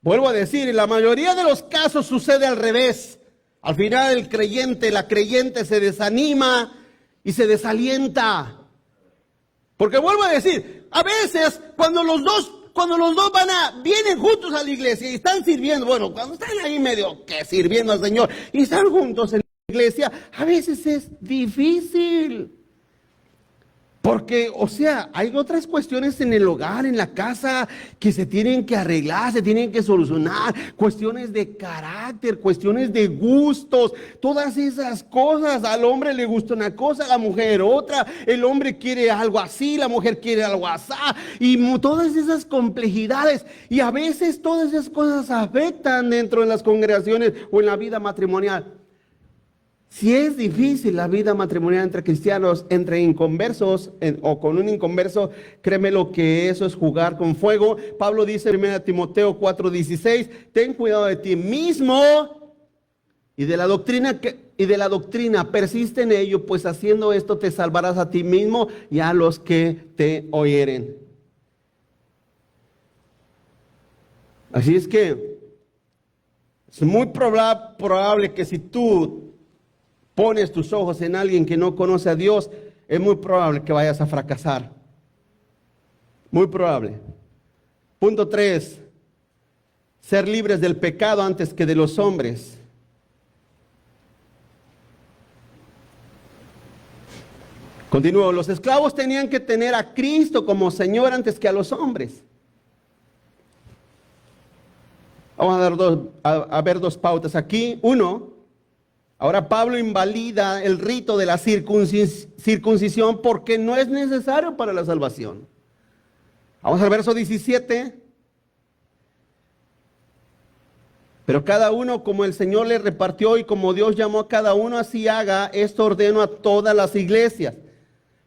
Vuelvo a decir, en la mayoría de los casos sucede al revés. Al final el creyente, la creyente se desanima y se desalienta. Porque vuelvo a decir, a veces cuando los dos vienen juntos a la iglesia y están sirviendo, bueno, cuando están ahí medio que sirviendo al Señor y están juntos en la iglesia, a veces es difícil. Porque, o sea, hay otras cuestiones en el hogar, en la casa, que se tienen que arreglar, se tienen que solucionar. Cuestiones de carácter, cuestiones de gustos, todas esas cosas. Al hombre le gusta una cosa, a la mujer otra. El hombre quiere algo así, la mujer quiere algo así. Y todas esas complejidades. Y a veces todas esas cosas afectan dentro de las congregaciones o en la vida matrimonial. Si es difícil la vida matrimonial entre cristianos, entre inconversos o con un inconverso, créeme lo que eso es jugar con fuego. Pablo dice en 1 Timoteo 4:16, ten cuidado de ti mismo y de la doctrina persiste en ello, pues haciendo esto te salvarás a ti mismo y a los que te oyeren. Así es que es muy probable que si tú pones tus ojos en alguien que no conoce a Dios, es muy probable que vayas a fracasar. Muy probable. Punto 3. Ser libres del pecado antes que de los hombres. Continúo. Los esclavos tenían que tener a Cristo como Señor antes que a los hombres. Vamos a ver dos pautas aquí. Uno, ahora Pablo invalida el rito de la circuncisión porque no es necesario para la salvación. Vamos al verso 17. Pero cada uno como el Señor le repartió y como Dios llamó a cada uno, así haga. Esto ordeno a todas las iglesias.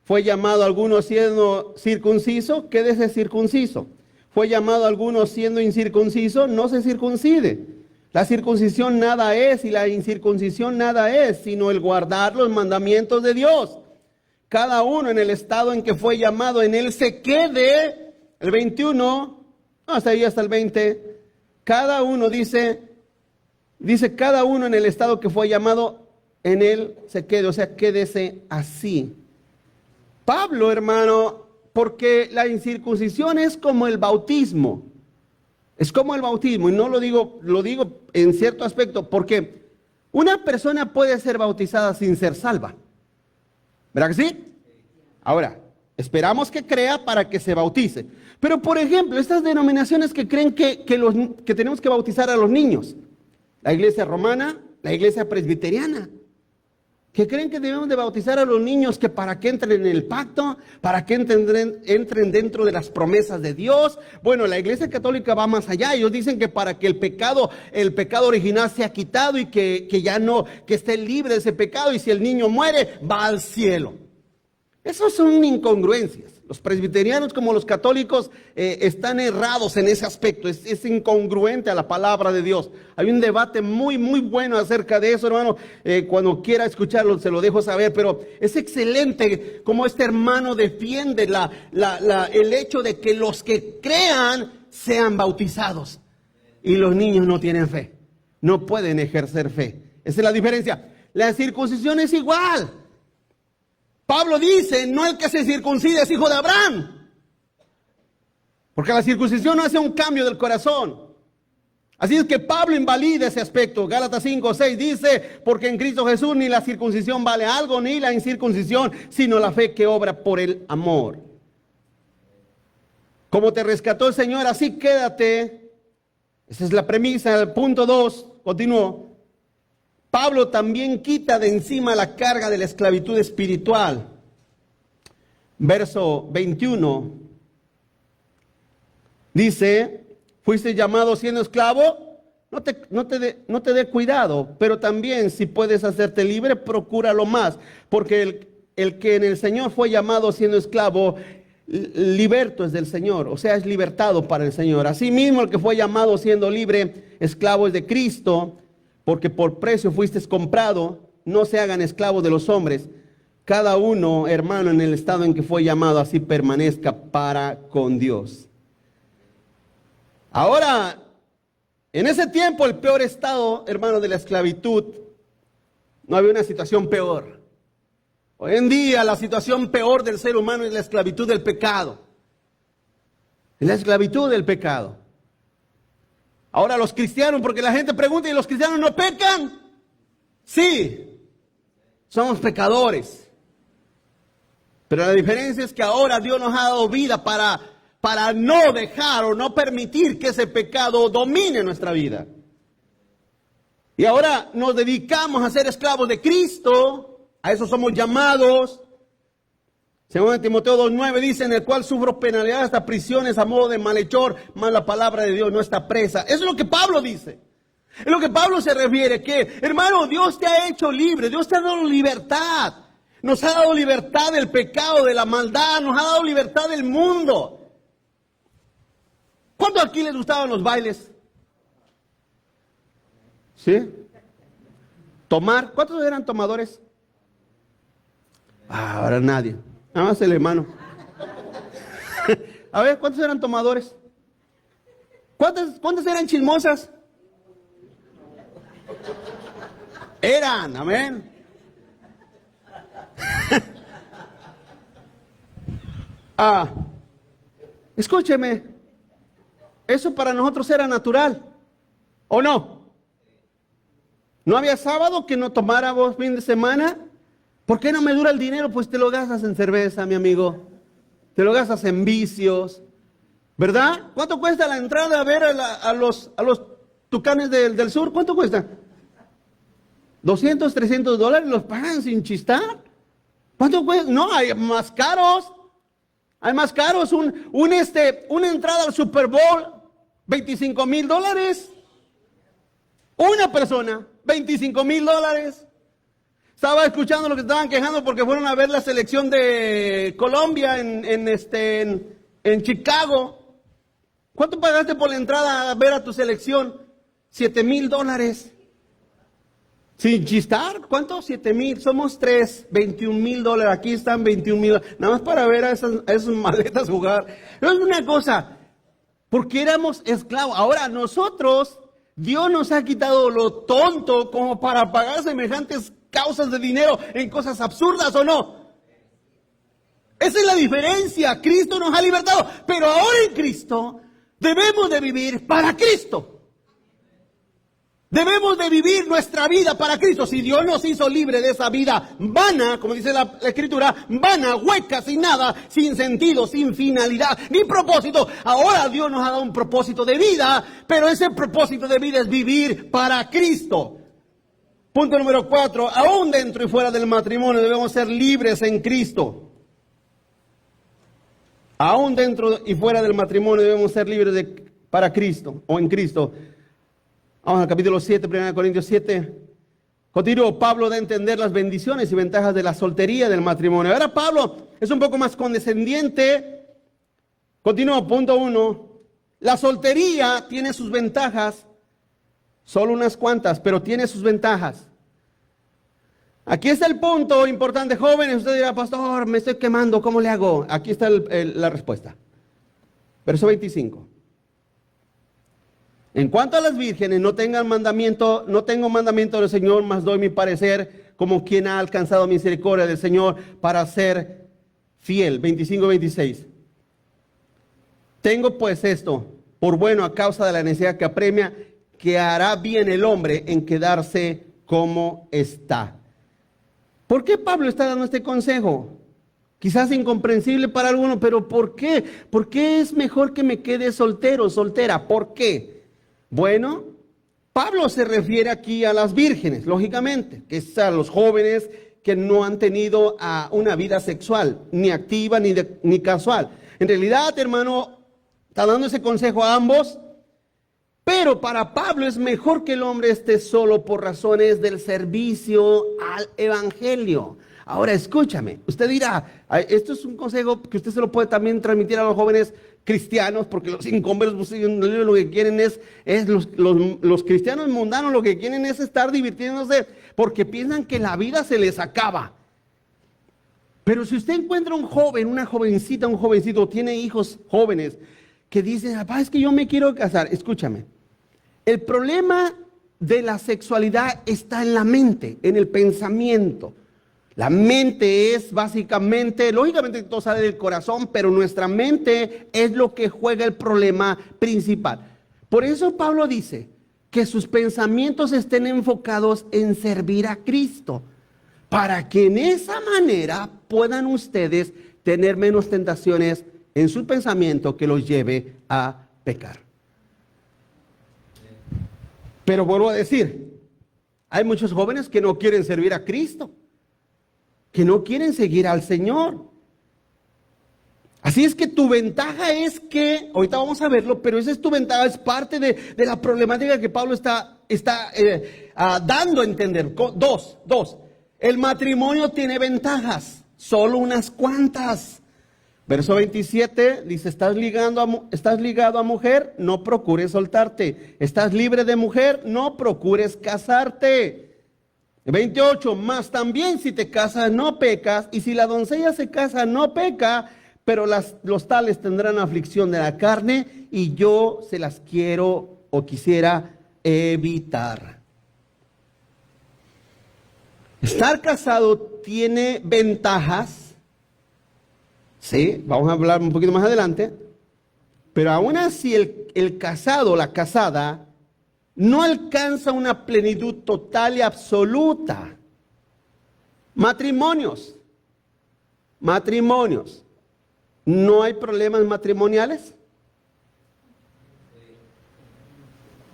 Fue llamado a alguno siendo circunciso, quédese circunciso. Fue llamado a alguno siendo incircunciso, no se circuncide. La circuncisión nada es y la incircuncisión nada es, sino el guardar los mandamientos de Dios. Cada uno en el estado en que fue llamado, en él se quede. El 21, hasta ahí hasta el 20. Cada uno dice cada uno en el estado que fue llamado, en él se quede, o sea, quédese así. Pablo, hermano, porque la incircuncisión es como el bautismo. Es como el bautismo, y no lo digo en cierto aspecto, porque una persona puede ser bautizada sin ser salva. ¿Verdad que sí? Ahora, esperamos que crea para que se bautice. Pero, por ejemplo, estas denominaciones que creen que tenemos que bautizar a los niños, la iglesia romana, la iglesia presbiteriana, que creen que debemos de bautizar a los niños que para que entren en el pacto, para que entren dentro de las promesas de Dios. Bueno, la iglesia católica va más allá. Ellos dicen que para que el pecado original sea quitado y que ya no, que esté libre de ese pecado, y si el niño muere, va al cielo. Esas son incongruencias. Los presbiterianos como los católicos están errados en ese aspecto. Es incongruente a la palabra de Dios. Hay un debate muy, muy bueno acerca de eso, hermano. Cuando quiera escucharlo, se lo dejo saber. Pero es excelente como este hermano defiende el hecho de que los que crean sean bautizados. Y los niños no tienen fe. No pueden ejercer fe. Esa es la diferencia. La circuncisión es igual. Pablo dice, no el que se circuncide es hijo de Abraham. Porque la circuncisión no hace un cambio del corazón. Así es que Pablo invalida ese aspecto. Gálatas 5:6 dice, porque en Cristo Jesús ni la circuncisión vale algo, ni la incircuncisión, sino la fe que obra por el amor. Como te rescató el Señor, así quédate. Esa es la premisa. El punto 2, continúo. Pablo también quita de encima la carga de la esclavitud espiritual. Verso 21. Dice, fuiste llamado siendo esclavo, no te dé cuidado, pero también si puedes hacerte libre, procúralo más, porque el que en el Señor fue llamado siendo esclavo, liberto es del Señor, o sea, es libertado para el Señor. Asimismo, el que fue llamado siendo libre, esclavo es de Cristo, porque por precio fuisteis comprado. No se hagan esclavos de los hombres. Cada uno, hermano, en el estado en que fue llamado, así permanezca para con Dios. Ahora, en ese tiempo, el peor estado, hermano, de la esclavitud, no había una situación peor. Hoy en día, la situación peor del ser humano es la esclavitud del pecado. Es la esclavitud del pecado. Ahora los cristianos, porque la gente pregunta, ¿y los cristianos no pecan? Sí, somos pecadores. Pero la diferencia es que ahora Dios nos ha dado vida para no dejar o no permitir que ese pecado domine nuestra vida. Y ahora nos dedicamos a ser esclavos de Cristo, a eso somos llamados. Según Timoteo 2:9 dice, en el cual sufro penalidad hasta prisiones a modo de malhechor, mas la palabra de Dios no está presa. Eso es lo que Pablo dice. Es lo que Pablo se refiere, que hermano, Dios te ha hecho libre, Dios te ha dado libertad. Nos ha dado libertad del pecado, de la maldad, nos ha dado libertad del mundo. ¿Cuántos aquí les gustaban los bailes? ¿Sí? Tomar, ¿cuántos eran tomadores? Ahora nadie, nada más el hermano. A ver, ¿cuántos eran tomadores? ¿Cuántas eran chismosas? Eran, amén. Escúcheme, eso para nosotros era natural, ¿o no? ¿No había sábado que no tomáramos fin de semana? ¿Por qué no me dura el dinero? Pues te lo gastas en cerveza, mi amigo, te lo gastas en vicios, ¿verdad? ¿Cuánto cuesta la entrada a ver a los Tucanes del Sur? ¿Cuánto cuesta? $200, $300 los pagan sin chistar. ¿Cuánto cuesta? No, hay más caros. Hay más caros. Una entrada al Super Bowl, $25,000. Una persona, $25,000. Estaba escuchando lo que estaban quejando porque fueron a ver la selección de Colombia en Chicago. ¿Cuánto pagaste por la entrada a ver a tu selección? $7,000. Sin chistar, ¿cuánto? 7,000, somos 3, $21,000. Aquí están $21,000, nada más para ver a esas maletas jugar. Pero es una cosa, porque éramos esclavos. Ahora nosotros, Dios nos ha quitado lo tonto como para pagar semejantes causas de dinero en cosas absurdas, ¿o no? Esa es la diferencia. Cristo nos ha libertado, pero ahora en Cristo debemos de vivir para Cristo. Debemos de vivir nuestra vida para Cristo. Si Dios nos hizo libre de esa vida vana, como dice la Escritura, vana, hueca, sin nada, sin sentido, sin finalidad, ni propósito. Ahora Dios nos ha dado un propósito de vida, pero ese propósito de vida es vivir para Cristo. Punto número 4, aún dentro y fuera del matrimonio debemos ser libres en Cristo. Aún dentro y fuera del matrimonio debemos ser libres para Cristo o en Cristo. Vamos al capítulo 7, 1 Corintios 7. Continuo, Pablo da a entender las bendiciones y ventajas de la soltería del matrimonio. Ahora Pablo es un poco más condescendiente. Continúo, punto 1. La soltería tiene sus ventajas, solo unas cuantas, pero tiene sus ventajas. Aquí está el punto importante, jóvenes. Usted dirá, pastor, me estoy quemando, ¿cómo le hago? Aquí está la respuesta. Verso 25. En cuanto a las vírgenes, no tengo mandamiento del Señor, mas doy mi parecer como quien ha alcanzado misericordia del Señor para ser fiel. 25-26. Tengo pues esto por bueno a causa de la necesidad que apremia, que hará bien el hombre en quedarse como está. ¿Por qué Pablo está dando este consejo? Quizás incomprensible para algunos, pero ¿por qué? ¿Por qué es mejor que me quede soltero, soltera? ¿Por qué? Bueno, Pablo se refiere aquí a las vírgenes, lógicamente, que es a los jóvenes que no han tenido una vida sexual, ni activa ni casual. En realidad, hermano, está dando ese consejo a ambos, Pero para Pablo es mejor que el hombre esté solo por razones del servicio al evangelio. Ahora escúchame, usted dirá, esto es un consejo que usted se lo puede también transmitir a los jóvenes cristianos, porque los inconversos pues, lo que quieren es los cristianos mundanos lo que quieren es estar divirtiéndose porque piensan que la vida se les acaba. Pero si usted encuentra un joven, una jovencita, un jovencito, tiene hijos jóvenes que dicen, papá, es que yo me quiero casar, escúchame, el problema de la sexualidad está en la mente, en el pensamiento. La mente es básicamente, lógicamente todo sale del corazón, pero nuestra mente es lo que juega el problema principal. Por eso Pablo dice que sus pensamientos estén enfocados en servir a Cristo, para que en esa manera puedan ustedes tener menos tentaciones en su pensamiento que los lleve a pecar. Pero vuelvo a decir, hay muchos jóvenes que no quieren servir a Cristo, que no quieren seguir al Señor. Así es que tu ventaja es que, ahorita vamos a verlo, pero esa es tu ventaja, es parte de la problemática que Pablo está dando a entender. Dos, el matrimonio tiene ventajas, solo unas cuantas. Verso 27 dice, estás ligado a mujer, no procures soltarte. Estás libre de mujer, no procures casarte. 28, más también si te casas no pecas, y si la doncella se casa no peca, pero los tales tendrán aflicción de la carne, y yo se las quiero o quisiera evitar. Estar casado tiene ventajas, sí, vamos a hablar un poquito más adelante, pero aún así el casado o la casada no alcanza una plenitud total y absoluta. Matrimonios, ¿no hay problemas matrimoniales?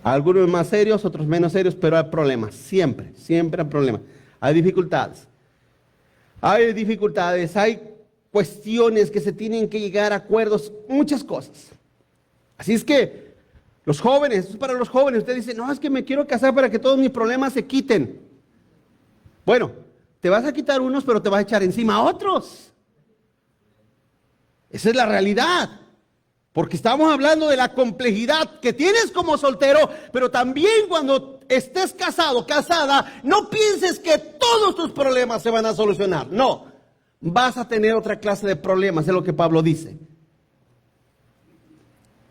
Algunos más serios, otros menos serios, pero hay problemas, siempre hay problemas. Hay dificultades, hay cuestiones que se tienen que llegar a acuerdos, muchas cosas. Así es que los jóvenes, esto es para los jóvenes, usted dice, no, es que me quiero casar para que todos mis problemas se quiten. Bueno, te vas a quitar unos, pero te vas a echar encima a otros. Esa es la realidad. Porque estamos hablando de la complejidad que tienes como soltero, pero también cuando estés casado, casada, no pienses que todos tus problemas se van a solucionar. No, vas a tener otra clase de problemas, es lo que Pablo dice.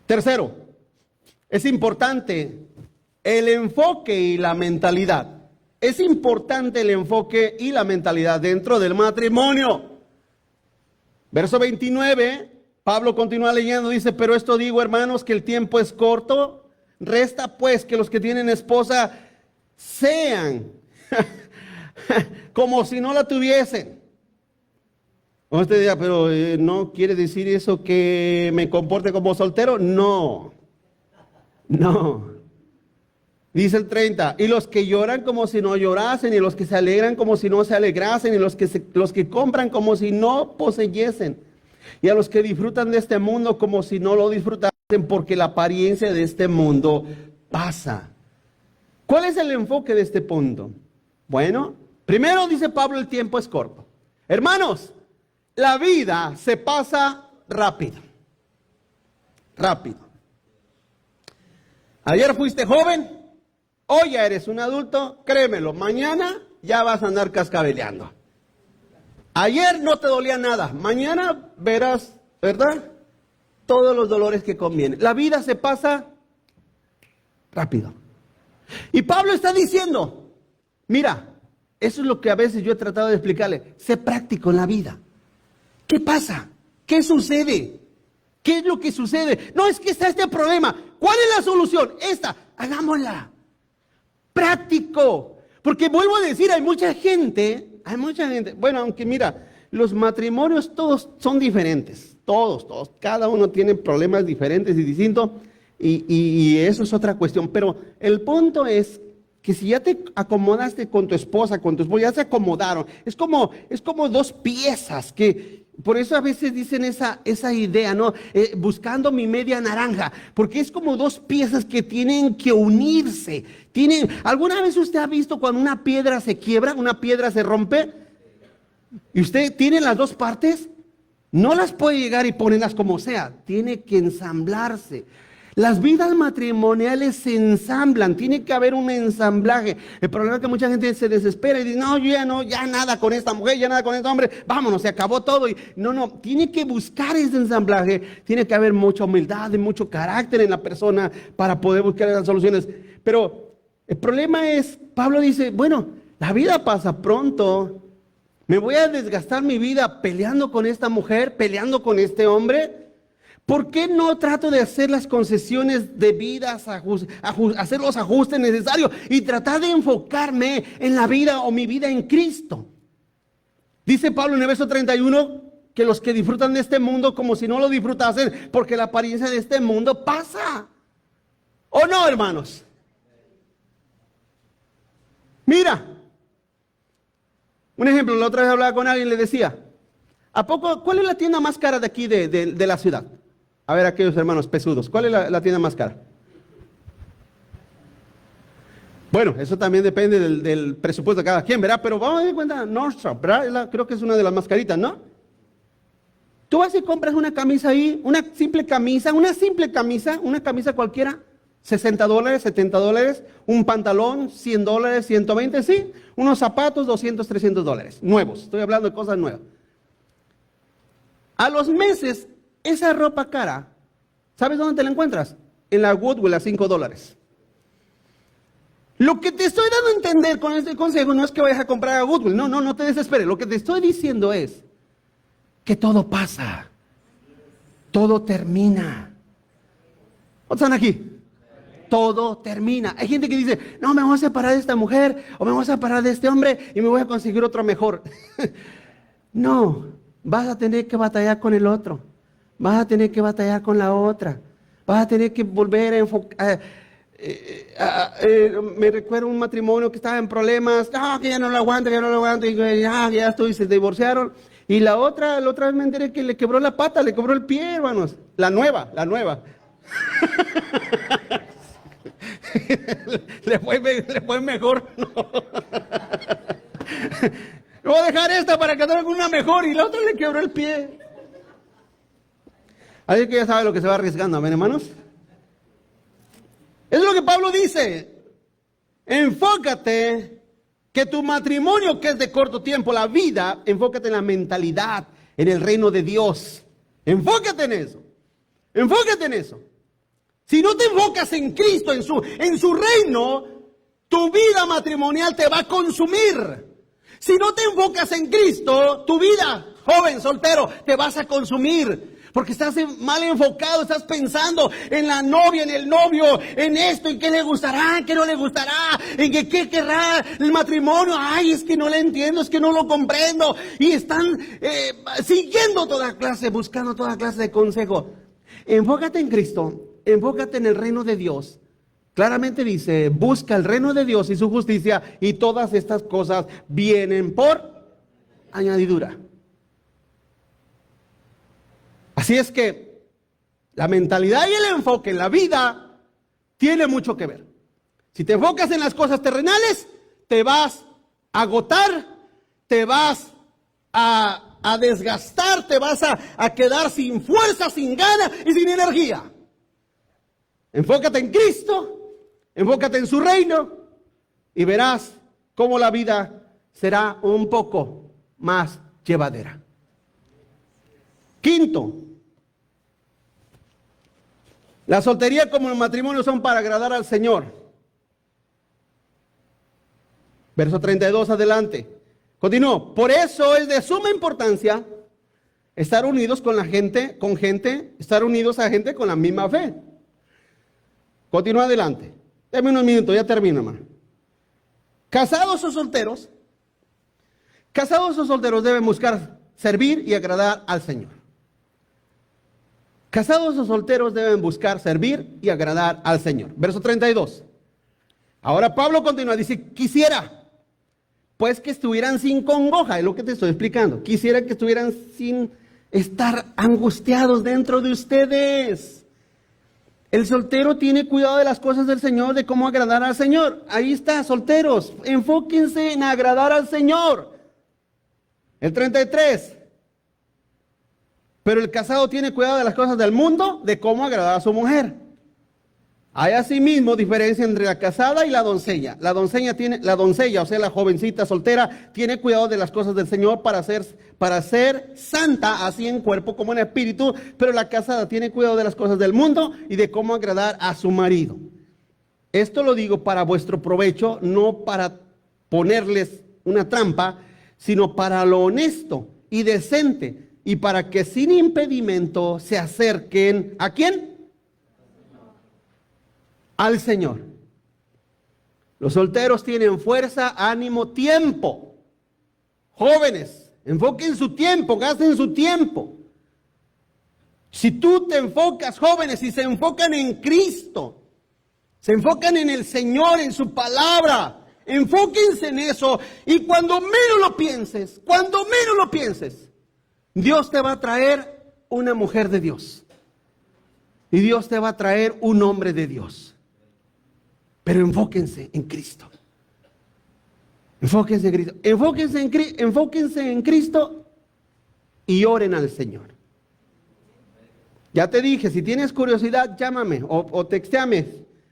Tercero, es importante el enfoque y la mentalidad. Es importante el enfoque y la mentalidad dentro del matrimonio. Verso 29, Pablo continúa leyendo, dice, pero esto digo, hermanos, que el tiempo es corto. Resta pues que los que tienen esposa sean como si no la tuviesen. O usted dirá, pero ¿no quiere decir eso que me comporte como soltero? No. Dice el 30, y los que lloran como si no llorasen, y los que se alegran como si no se alegrasen, y los que compran como si no poseyesen, y a los que disfrutan de este mundo como si no lo disfrutasen, porque la apariencia de este mundo pasa. ¿Cuál es el enfoque de este punto? Bueno, primero dice Pablo, el tiempo es corto. Hermanos, la vida se pasa rápido. Ayer fuiste joven, hoy ya eres un adulto, créemelo, mañana ya vas a andar cascabeleando. Ayer no te dolía nada, mañana verás, ¿verdad? Todos los dolores que convienen. La vida se pasa rápido. Y Pablo está diciendo, mira, eso es lo que a veces yo he tratado de explicarle, sé práctico en la vida. ¿Qué pasa? ¿Qué sucede? ¿Qué es lo que sucede? No, es que está este problema. ¿Cuál es la solución? Esta, hagámosla. Práctico. Porque vuelvo a decir, hay mucha gente, bueno, aunque mira, los matrimonios todos son diferentes, todos, cada uno tiene problemas diferentes y distintos, y eso es otra cuestión, pero el punto es que si ya te acomodaste con tu esposa, ya se acomodaron, es como dos piezas que Por eso a veces dicen esa idea, ¿no? Buscando mi media naranja, porque es como dos piezas que tienen que unirse. ¿Alguna vez usted ha visto cuando una piedra se quiebra, una piedra se rompe? Y usted tiene las dos partes, no las puede llegar y ponerlas como sea, tiene que ensamblarse. Las vidas matrimoniales se ensamblan, tiene que haber un ensamblaje. El problema es que mucha gente se desespera y dice, no, yo ya nada con esta mujer, ya nada con este hombre, vámonos, se acabó todo. No, tiene que buscar ese ensamblaje, tiene que haber mucha humildad y mucho carácter en la persona para poder buscar esas soluciones. Pero el problema es, Pablo dice, bueno, la vida pasa pronto, ¿me voy a desgastar mi vida peleando con esta mujer, peleando con este hombre? ¿Por qué no trato de hacer las concesiones debidas, hacer los ajustes necesarios y tratar de enfocarme en la vida o mi vida en Cristo? Dice Pablo en el verso 31 que los que disfrutan de este mundo como si no lo disfrutasen, porque la apariencia de este mundo pasa. ¿O no, hermanos? Mira, un ejemplo, la otra vez hablaba con alguien y le decía, ¿cuál es la tienda más cara de aquí de la ciudad? A ver, aquellos hermanos pesudos, ¿cuál es la tienda más cara? Bueno, eso también depende del presupuesto de cada quien, ¿verdad? Pero vamos a dar cuenta, Nordstrom, ¿verdad? Creo que es una de las más caritas, ¿no? Tú vas y compras una camisa ahí, una camisa cualquiera, $60, $70, un pantalón, $100, 120, sí, unos zapatos, $200, $300, nuevos, estoy hablando de cosas nuevas. A los meses, esa ropa cara, ¿sabes dónde te la encuentras? En la Goodwill a $5. Lo que te estoy dando a entender con este consejo no es que vayas a comprar a Goodwill, no te desesperes. Lo que te estoy diciendo es que todo pasa, todo termina. ¿Cuántos están aquí? Todo termina. Hay gente que dice, no, me voy a separar de esta mujer o me voy a separar de este hombre y me voy a conseguir otro mejor. No, vas a tener que batallar con el otro. Vas a tener que batallar con la otra. Vas a tener que volver a enfocar. Me recuerdo un matrimonio que estaba en problemas. Que ya no lo aguanto. Y ya estoy, se divorciaron. Y la otra vez me enteré que le quebró la pata, le quebró el pie, hermanos. La nueva. le fue mejor. No. Voy a dejar esta para casarme con una mejor. Y la otra le quebró el pie. Alguien que ya sabe lo que se va arriesgando, amén, hermanos. Es lo que Pablo dice. Enfócate, que tu matrimonio, que es de corto tiempo, la vida, enfócate en la mentalidad, en el reino de Dios. Enfócate en eso. Enfócate en eso. Si no te enfocas en Cristo, en su reino, tu vida matrimonial te va a consumir. Si no te enfocas en Cristo, tu vida, joven, soltero, te vas a consumir. Porque estás mal enfocado, estás pensando en la novia, en el novio, en esto, en qué le gustará, en qué no le gustará, en qué querrá el matrimonio. Ay, es que no le entiendo, es que no lo comprendo. Y están siguiendo buscando toda clase de consejo. Enfócate en Cristo, enfócate en el reino de Dios. Claramente dice, busca el reino de Dios y su justicia y todas estas cosas vienen por añadidura. Así es que la mentalidad y el enfoque en la vida tiene mucho que ver. Si te enfocas en las cosas terrenales, te vas a agotar, te vas a desgastar, te vas a quedar sin fuerza, sin ganas y sin energía. Enfócate en Cristo, enfócate en su reino y verás cómo la vida será un poco más llevadera. Quinto, la soltería como el matrimonio son para agradar al Señor. Verso 32 adelante. Continúo. Por eso es de suma importancia estar unidos con estar unidos a gente con la misma fe. Continúa adelante. Dame unos minutos, ya termino, hermano. Casados o solteros deben buscar servir y agradar al Señor. Casados o solteros deben buscar servir y agradar al Señor. Verso 32. Ahora Pablo continúa, dice, quisiera pues que estuvieran sin congoja, es lo que te estoy explicando. Quisiera que estuvieran sin estar angustiados dentro de ustedes. El soltero tiene cuidado de las cosas del Señor, de cómo agradar al Señor. Ahí está, solteros, enfóquense en agradar al Señor. El 33. Pero el casado tiene cuidado de las cosas del mundo, de cómo agradar a su mujer. Hay asimismo diferencia entre la casada y la doncella. La doncella, o sea, la jovencita soltera, tiene cuidado de las cosas del Señor para ser santa, así en cuerpo como en espíritu, pero la casada tiene cuidado de las cosas del mundo y de cómo agradar a su marido. Esto lo digo para vuestro provecho, no para ponerles una trampa, sino para lo honesto y decente, y para que sin impedimento se acerquen, ¿a quién? Al Señor. Los solteros tienen fuerza, ánimo, tiempo. Jóvenes, enfoquen su tiempo, gasten su tiempo. Si tú te enfocas, jóvenes, y se enfocan en Cristo, se enfocan en el Señor, en su palabra, enfóquense en eso, y cuando menos lo pienses, Dios te va a traer una mujer de Dios. Y Dios te va a traer un hombre de Dios. Pero enfóquense en Cristo. Enfóquense en Cristo. Enfóquense en Cristo y oren al Señor. Ya te dije, si tienes curiosidad, llámame o textéame.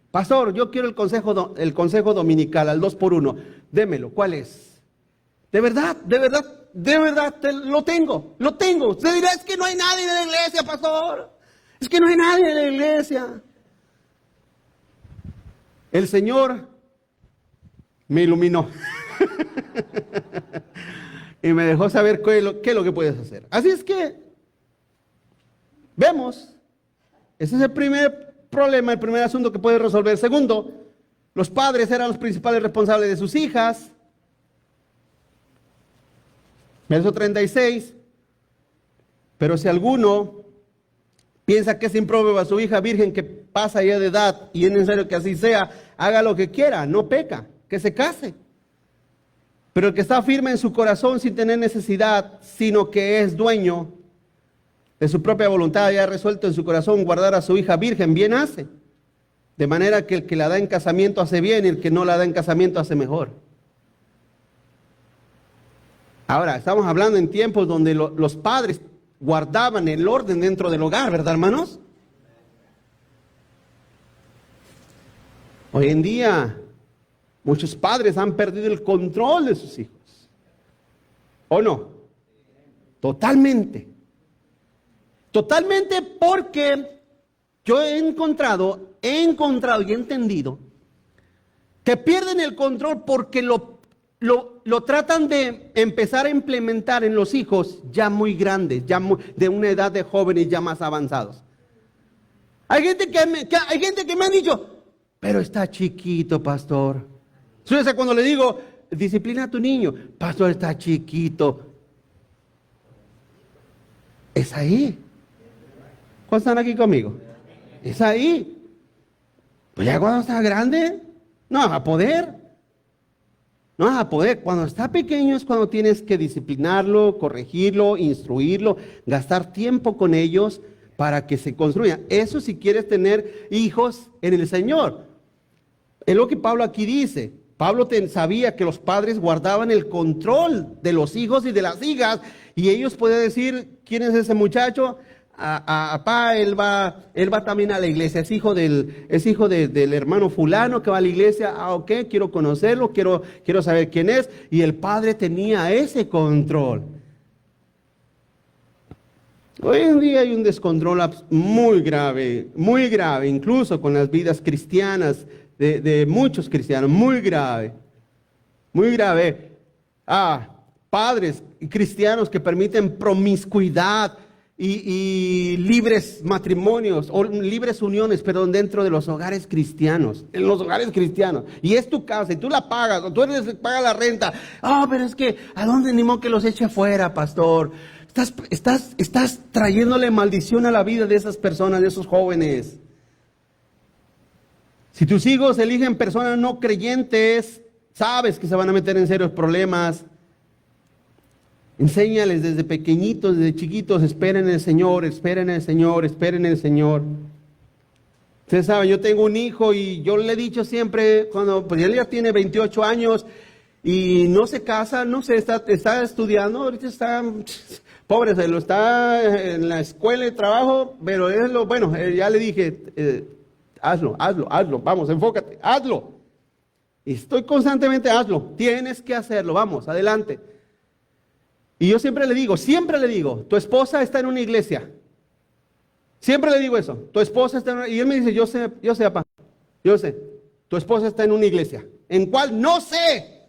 Pastor, yo quiero el consejo dominical al 2x1. Démelo, ¿cuál es? De verdad, lo tengo. Usted dirá, es que no hay nadie en la iglesia, pastor. Es que no hay nadie en la iglesia. El Señor me iluminó y me dejó saber qué es lo que puedes hacer. Así es que vemos, ese es el primer problema, el primer asunto que puedes resolver. Segundo, los padres eran los principales responsables de sus hijas. Verso 36. Pero si alguno piensa que es impropio a su hija virgen que pasa ya de edad, y es necesario que así sea, haga lo que quiera, no peca, que se case. Pero el que está firme en su corazón sin tener necesidad, sino que es dueño de su propia voluntad, ya ha resuelto en su corazón guardar a su hija virgen, bien hace. De manera que el que la da en casamiento hace bien, y el que no la da en casamiento hace mejor. Ahora, estamos hablando en tiempos donde los padres guardaban el orden dentro del hogar, ¿verdad, hermanos? Hoy en día, muchos padres han perdido el control de sus hijos. ¿O no? Totalmente. Totalmente, porque yo he encontrado y he entendido que pierden el control porque lo tratan de empezar a implementar en los hijos ya muy grandes, de una edad de jóvenes ya más avanzados. Hay gente que me ha dicho, pero está chiquito, pastor. Entonces cuando le digo, disciplina a tu niño, pastor, está chiquito. Es ahí. ¿Cuántos están aquí conmigo? Es ahí. Pues ya cuando está grande, no vas a poder. No vas a poder. Cuando está pequeño es cuando tienes que disciplinarlo, corregirlo, instruirlo, gastar tiempo con ellos para que se construyan. Eso si quieres tener hijos en el Señor. Es lo que Pablo aquí dice. Pablo sabía que los padres guardaban el control de los hijos y de las hijas, y ellos pueden decir, ¿quién es ese muchacho? Papá, él va también a la iglesia, es hijo del hermano fulano que va a la iglesia. Ok, quiero conocerlo, quiero saber quién es. Y el padre tenía ese control. Hoy en día hay un descontrol muy grave, incluso con las vidas cristianas de muchos cristianos, muy grave. Padres cristianos que permiten promiscuidad y libres matrimonios o libres uniones, pero dentro de los hogares cristianos, en los hogares cristianos. Y es tu casa y tú la pagas, o tú eres el que paga la renta. Pero es que, ¿a dónde ni modo que los eche afuera, pastor? Estás trayéndole maldición a la vida de esas personas, de esos jóvenes. Si tus hijos eligen personas no creyentes, sabes que se van a meter en serios problemas. Enséñales desde pequeñitos, desde chiquitos, esperen en el Señor, esperen en el Señor, esperen en el Señor. Ustedes saben, yo tengo un hijo y yo le he dicho siempre, cuando pues él ya tiene 28 años y no se casa, no sé, está estudiando, ahorita está, pobre, se lo está en la escuela de trabajo, pero es lo, bueno, ya le dije, hazlo, vamos, enfócate, hazlo. Y estoy constantemente, hazlo, tienes que hacerlo, vamos, adelante. Y yo siempre le digo, tu esposa está en una iglesia. Siempre le digo eso, tu esposa está en una... Y él me dice, yo sé, papá, yo sé, tu esposa está en una iglesia. ¿En cuál? No sé.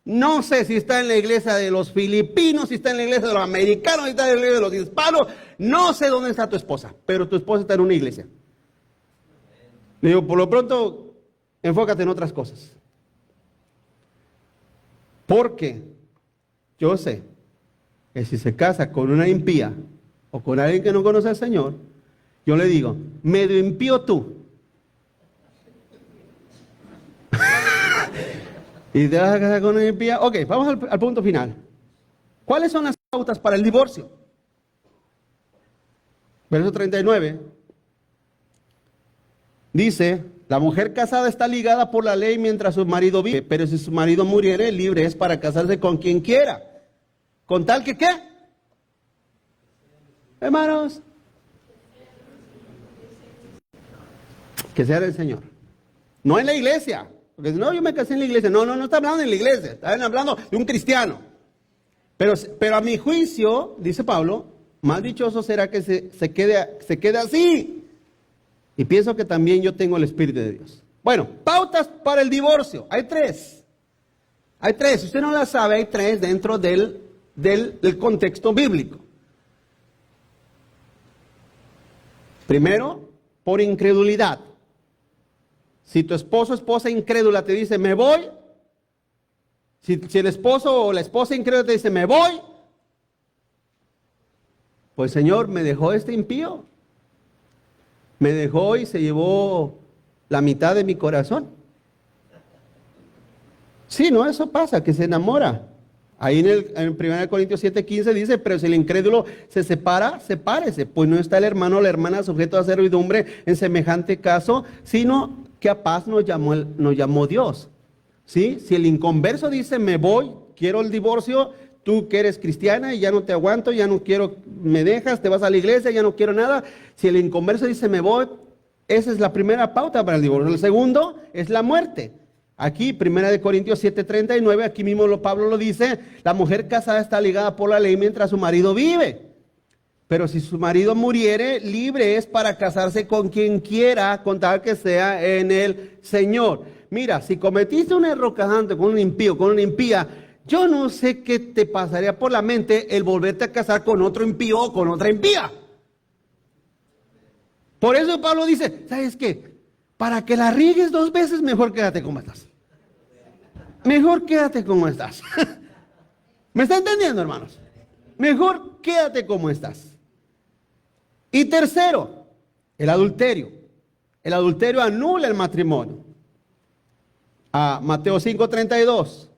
No sé si está en la iglesia de los filipinos, si está en la iglesia de los americanos, si está en la iglesia de los hispanos. No sé dónde está tu esposa, pero tu esposa está en una iglesia. Le digo, por lo pronto, enfócate en otras cosas. Porque yo sé que si se casa con una impía o con alguien que no conoce al Señor, yo le digo, medio impío tú. ¿Y te vas a casar con una impía? Ok, vamos al punto final. ¿Cuáles son las pautas para el divorcio? Verso 39. Dice, la mujer casada está ligada por la ley mientras su marido vive, pero si su marido muriere, libre es para casarse con quien quiera. ¿Con tal que qué? Hermanos, que sea el Señor. No en la iglesia. Porque no, yo me casé en la iglesia. No está hablando en la iglesia. Está hablando de un cristiano. Pero a mi juicio, dice Pablo, más dichoso será que se quede así. Y pienso que también yo tengo el Espíritu de Dios. Bueno, pautas para el divorcio. Hay tres. Si usted no las sabe, hay tres dentro del contexto bíblico. Primero, por incredulidad. Si tu esposo o esposa incrédula te dice, me voy. Si el esposo o la esposa incrédula te dice, me voy. Pues Señor, me dejó este impío. Me dejó y se llevó la mitad de mi corazón. Sí, no, eso pasa, que se enamora. Ahí en 1 Corintios 7:15 dice, pero si el incrédulo se separa, sepárese, pues no está el hermano o la hermana sujeto a servidumbre en semejante caso, sino que a paz nos llamó Dios. ¿Sí? Si el inconverso dice, me voy, quiero el divorcio, tú que eres cristiana y ya no te aguanto, ya no quiero, me dejas, te vas a la iglesia, ya no quiero nada. Si el inconverso dice, me voy, esa es la primera pauta para el divorcio. El segundo es la muerte. Aquí, 1 Corintios 7:39, aquí mismo Pablo lo dice, la mujer casada está ligada por la ley mientras su marido vive. Pero si su marido muriere, libre es para casarse con quien quiera, con tal que sea en el Señor. Mira, si cometiste un error casándote con un impío, con una impía, yo no sé qué te pasaría por la mente el volverte a casar con otro impío o con otra impía. Por eso Pablo dice, ¿sabes qué? Para que la riegues 2 veces, mejor quédate como estás. Mejor quédate como estás. ¿Me está entendiendo, hermanos? Mejor quédate como estás. Y tercero, el adulterio. El adulterio anula el matrimonio. A Mateo 5:32.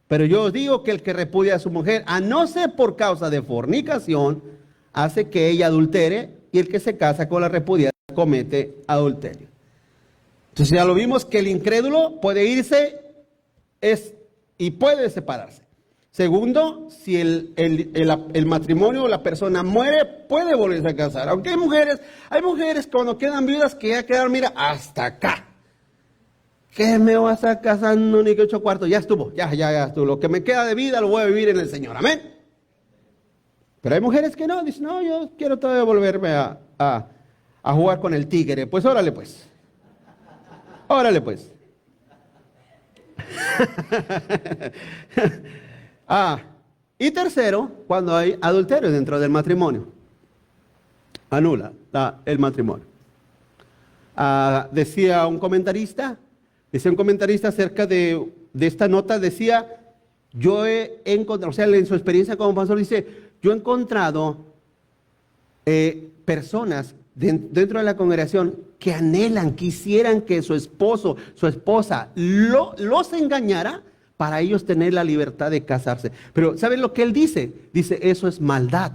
Pero yo os digo que el que repudia a su mujer, a no ser por causa de fornicación, hace que ella adultere, y el que se casa con la repudiada comete adulterio. Entonces ya lo vimos que el incrédulo puede irse y puede separarse. Segundo, si el matrimonio o la persona muere, puede volverse a casar. Aunque hay mujeres cuando quedan viudas que ya quedan, mira, hasta acá. ¿Qué me vas a casar? No, ni que 8 cuartos, ya estuvo, ya estuvo. Lo que me queda de vida lo voy a vivir en el Señor, amén. Pero hay mujeres que no, dicen, no, yo quiero todavía volverme a jugar con el tigre. Pues órale pues. Y tercero, cuando hay adulterio dentro del matrimonio, anula el matrimonio. Decía un comentarista acerca de esta nota, decía, yo he encontrado, o sea, en su experiencia como pastor dice, yo he encontrado personas dentro de la congregación que anhelan, quisieran que su esposo, su esposa los engañara para ellos tener la libertad de casarse. Pero ¿saben lo que él dice? Dice, eso es maldad.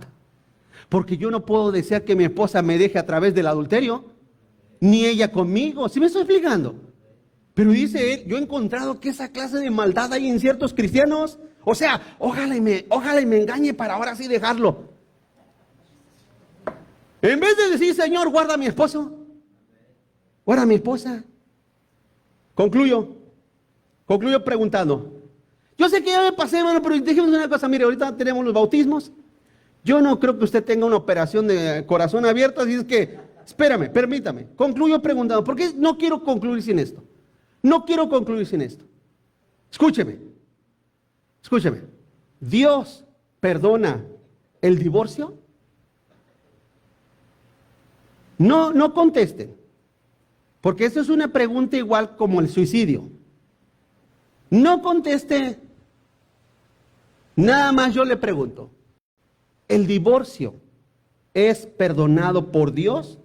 Porque yo no puedo desear que mi esposa me deje a través del adulterio, ni ella conmigo. ¿Sí me estoy explicando? Pero dice él, yo he encontrado que esa clase de maldad hay en ciertos cristianos. O sea, ojalá y me engañe para ahora sí dejarlo. En vez de decir, Señor, guarda a mi esposo, guarda a mi esposa. Concluyo preguntando. Yo sé que ya me pasé, hermano, pero déjeme una cosa. Mire, ahorita tenemos los bautismos. Yo no creo que usted tenga una operación de corazón abierto, así es que, espérame, permítame. Concluyo preguntando, porque no quiero concluir sin esto. No quiero concluir sin esto. Escúcheme. ¿Dios perdona el divorcio? No contesten, porque eso es una pregunta igual como el suicidio. No conteste. Nada más yo le pregunto. ¿El divorcio es perdonado por Dios?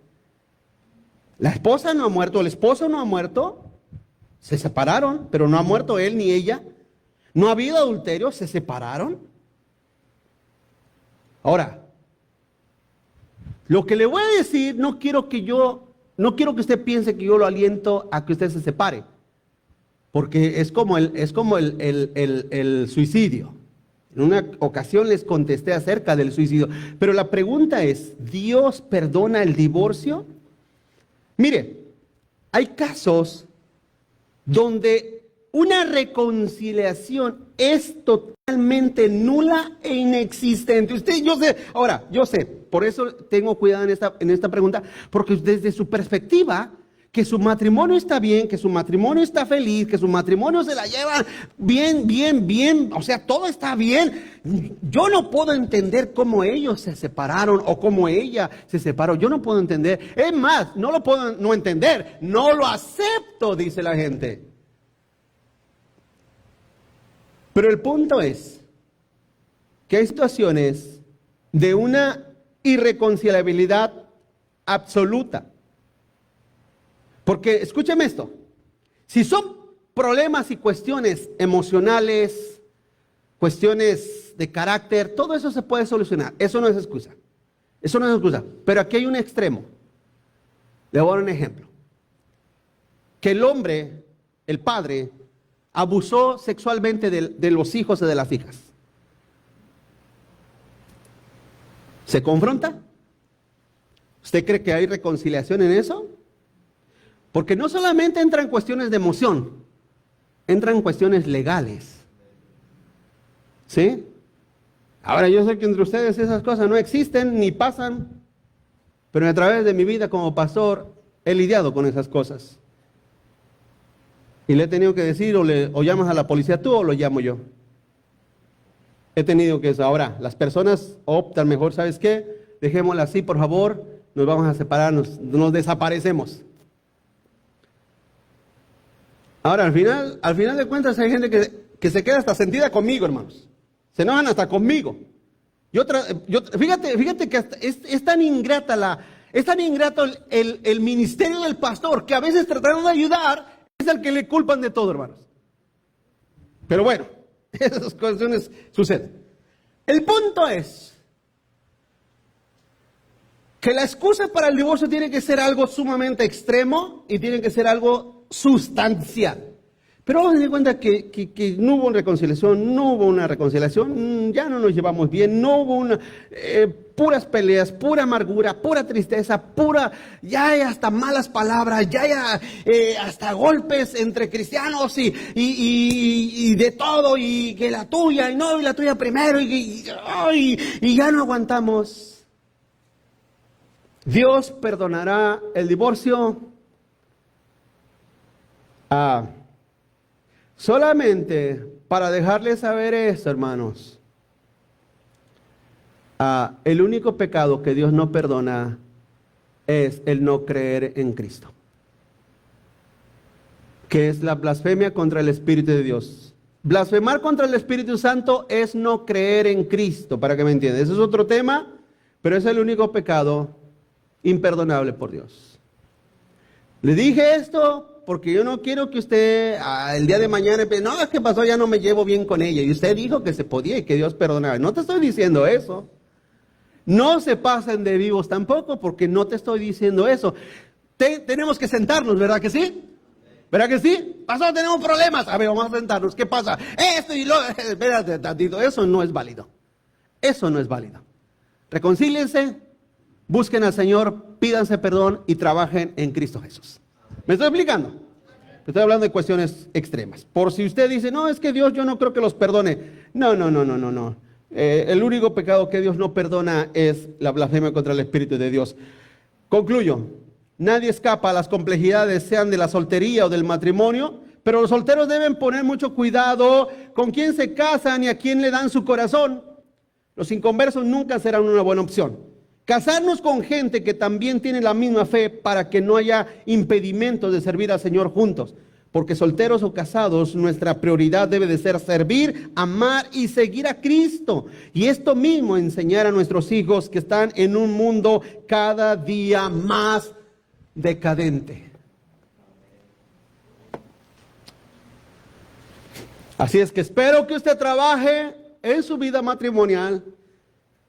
La esposa no ha muerto, el esposo no ha muerto. Se separaron, pero no ha muerto él ni ella. No ha habido adulterio, se separaron. Ahora, lo que le voy a decir, no quiero que usted piense que yo lo aliento a que usted se separe. Porque es como el suicidio. En una ocasión les contesté acerca del suicidio. Pero la pregunta es, ¿Dios perdona el divorcio? Mire, hay casos donde una reconciliación es totalmente nula e inexistente. Yo sé, por eso tengo cuidado en esta pregunta, porque desde su perspectiva, que su matrimonio está bien, que su matrimonio está feliz, que su matrimonio se la lleva bien, o sea, todo está bien. Yo no puedo entender cómo ellos se separaron o cómo ella se separó. Yo no puedo entender. Es más, no lo puedo no entender, no lo acepto, dice la gente. Pero el punto es que hay situaciones de una irreconciliabilidad absoluta. Porque, escúcheme esto, si son problemas y cuestiones emocionales, cuestiones de carácter, todo eso se puede solucionar. Eso no es excusa. Pero aquí hay un extremo. Le voy a dar un ejemplo. Que el hombre, el padre, abusó sexualmente de los hijos y de las hijas. ¿Se confronta? ¿Usted cree que hay reconciliación en eso? Porque no solamente entran cuestiones de emoción, entran cuestiones legales. ¿Sí? Ahora yo sé que entre ustedes esas cosas no existen ni pasan, pero a través de mi vida como pastor he lidiado con esas cosas. Y le he tenido que decir, o llamas a la policía tú o lo llamo yo. He tenido que eso. Ahora, las personas optan mejor, ¿sabes qué? Dejémosla así, por favor, nos vamos a separar, nos desaparecemos. Ahora, al final de cuentas hay gente que se queda hasta sentida conmigo, hermanos. Se enojan hasta conmigo. Fíjate que es tan ingrato el ministerio del pastor que a veces tratando de ayudar es el que le culpan de todo, hermanos. Pero bueno, esas cuestiones suceden. El punto es que la excusa para el divorcio tiene que ser algo sumamente extremo y tiene que ser algo sustancial. Pero vamos a tener en cuenta que no hubo una reconciliación, ya no nos llevamos bien, no hubo puras peleas, pura amargura, pura tristeza, ya hay hasta malas palabras, ya hay hasta golpes entre cristianos y de todo, y que la tuya, y la tuya primero, y ya no aguantamos. ¿Dios perdonará el divorcio? Solamente para dejarles saber esto, hermanos, el único pecado que Dios no perdona es el no creer en Cristo, que es la blasfemia contra el Espíritu de Dios. Blasfemar contra el Espíritu Santo es no creer en Cristo, para que me entiendan. Ese es otro tema, pero es el único pecado imperdonable por Dios. Le dije esto porque yo no quiero que usted el día de mañana no, es que pasó, ya no me llevo bien con ella. Y usted dijo que se podía y que Dios perdonaba. No te estoy diciendo eso. No se pasen de vivos tampoco, porque no te estoy diciendo eso. Tenemos que sentarnos, ¿verdad que sí? ¿Verdad que sí? Pasó, tenemos problemas. A ver, vamos a sentarnos. ¿Qué pasa? Esto y lo... Espérate tantito, eso no es válido. Eso no es válido. Reconcíliense, busquen al Señor, pídanse perdón y trabajen en Cristo Jesús. ¿Me estoy explicando? Estoy hablando de cuestiones extremas. Por si usted dice, no, es que Dios yo no creo que los perdone. No. El único pecado que Dios no perdona es la blasfemia contra el Espíritu de Dios. Concluyo. Nadie escapa a las complejidades, sean de la soltería o del matrimonio, pero los solteros deben poner mucho cuidado con quién se casan y a quién le dan su corazón. Los inconversos nunca serán una buena opción. Casarnos con gente que también tiene la misma fe para que no haya impedimentos de servir al Señor juntos. Porque solteros o casados, nuestra prioridad debe de ser servir, amar y seguir a Cristo. Y esto mismo enseñar a nuestros hijos que están en un mundo cada día más decadente. Así es que espero que usted trabaje en su vida matrimonial,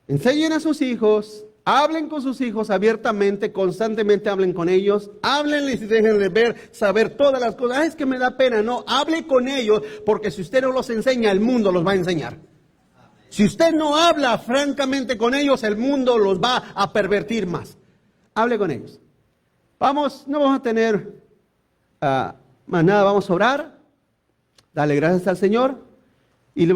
enseñen a sus hijos, hablen con sus hijos abiertamente, constantemente hablen con ellos, háblenles y déjenles ver, saber todas las cosas. Es que me da pena, no, hable con ellos, porque si usted no los enseña, el mundo los va a enseñar. Si usted no habla francamente con ellos, el mundo los va a pervertir más. Hable con ellos. No vamos a tener más nada, vamos a orar, dale gracias al Señor y le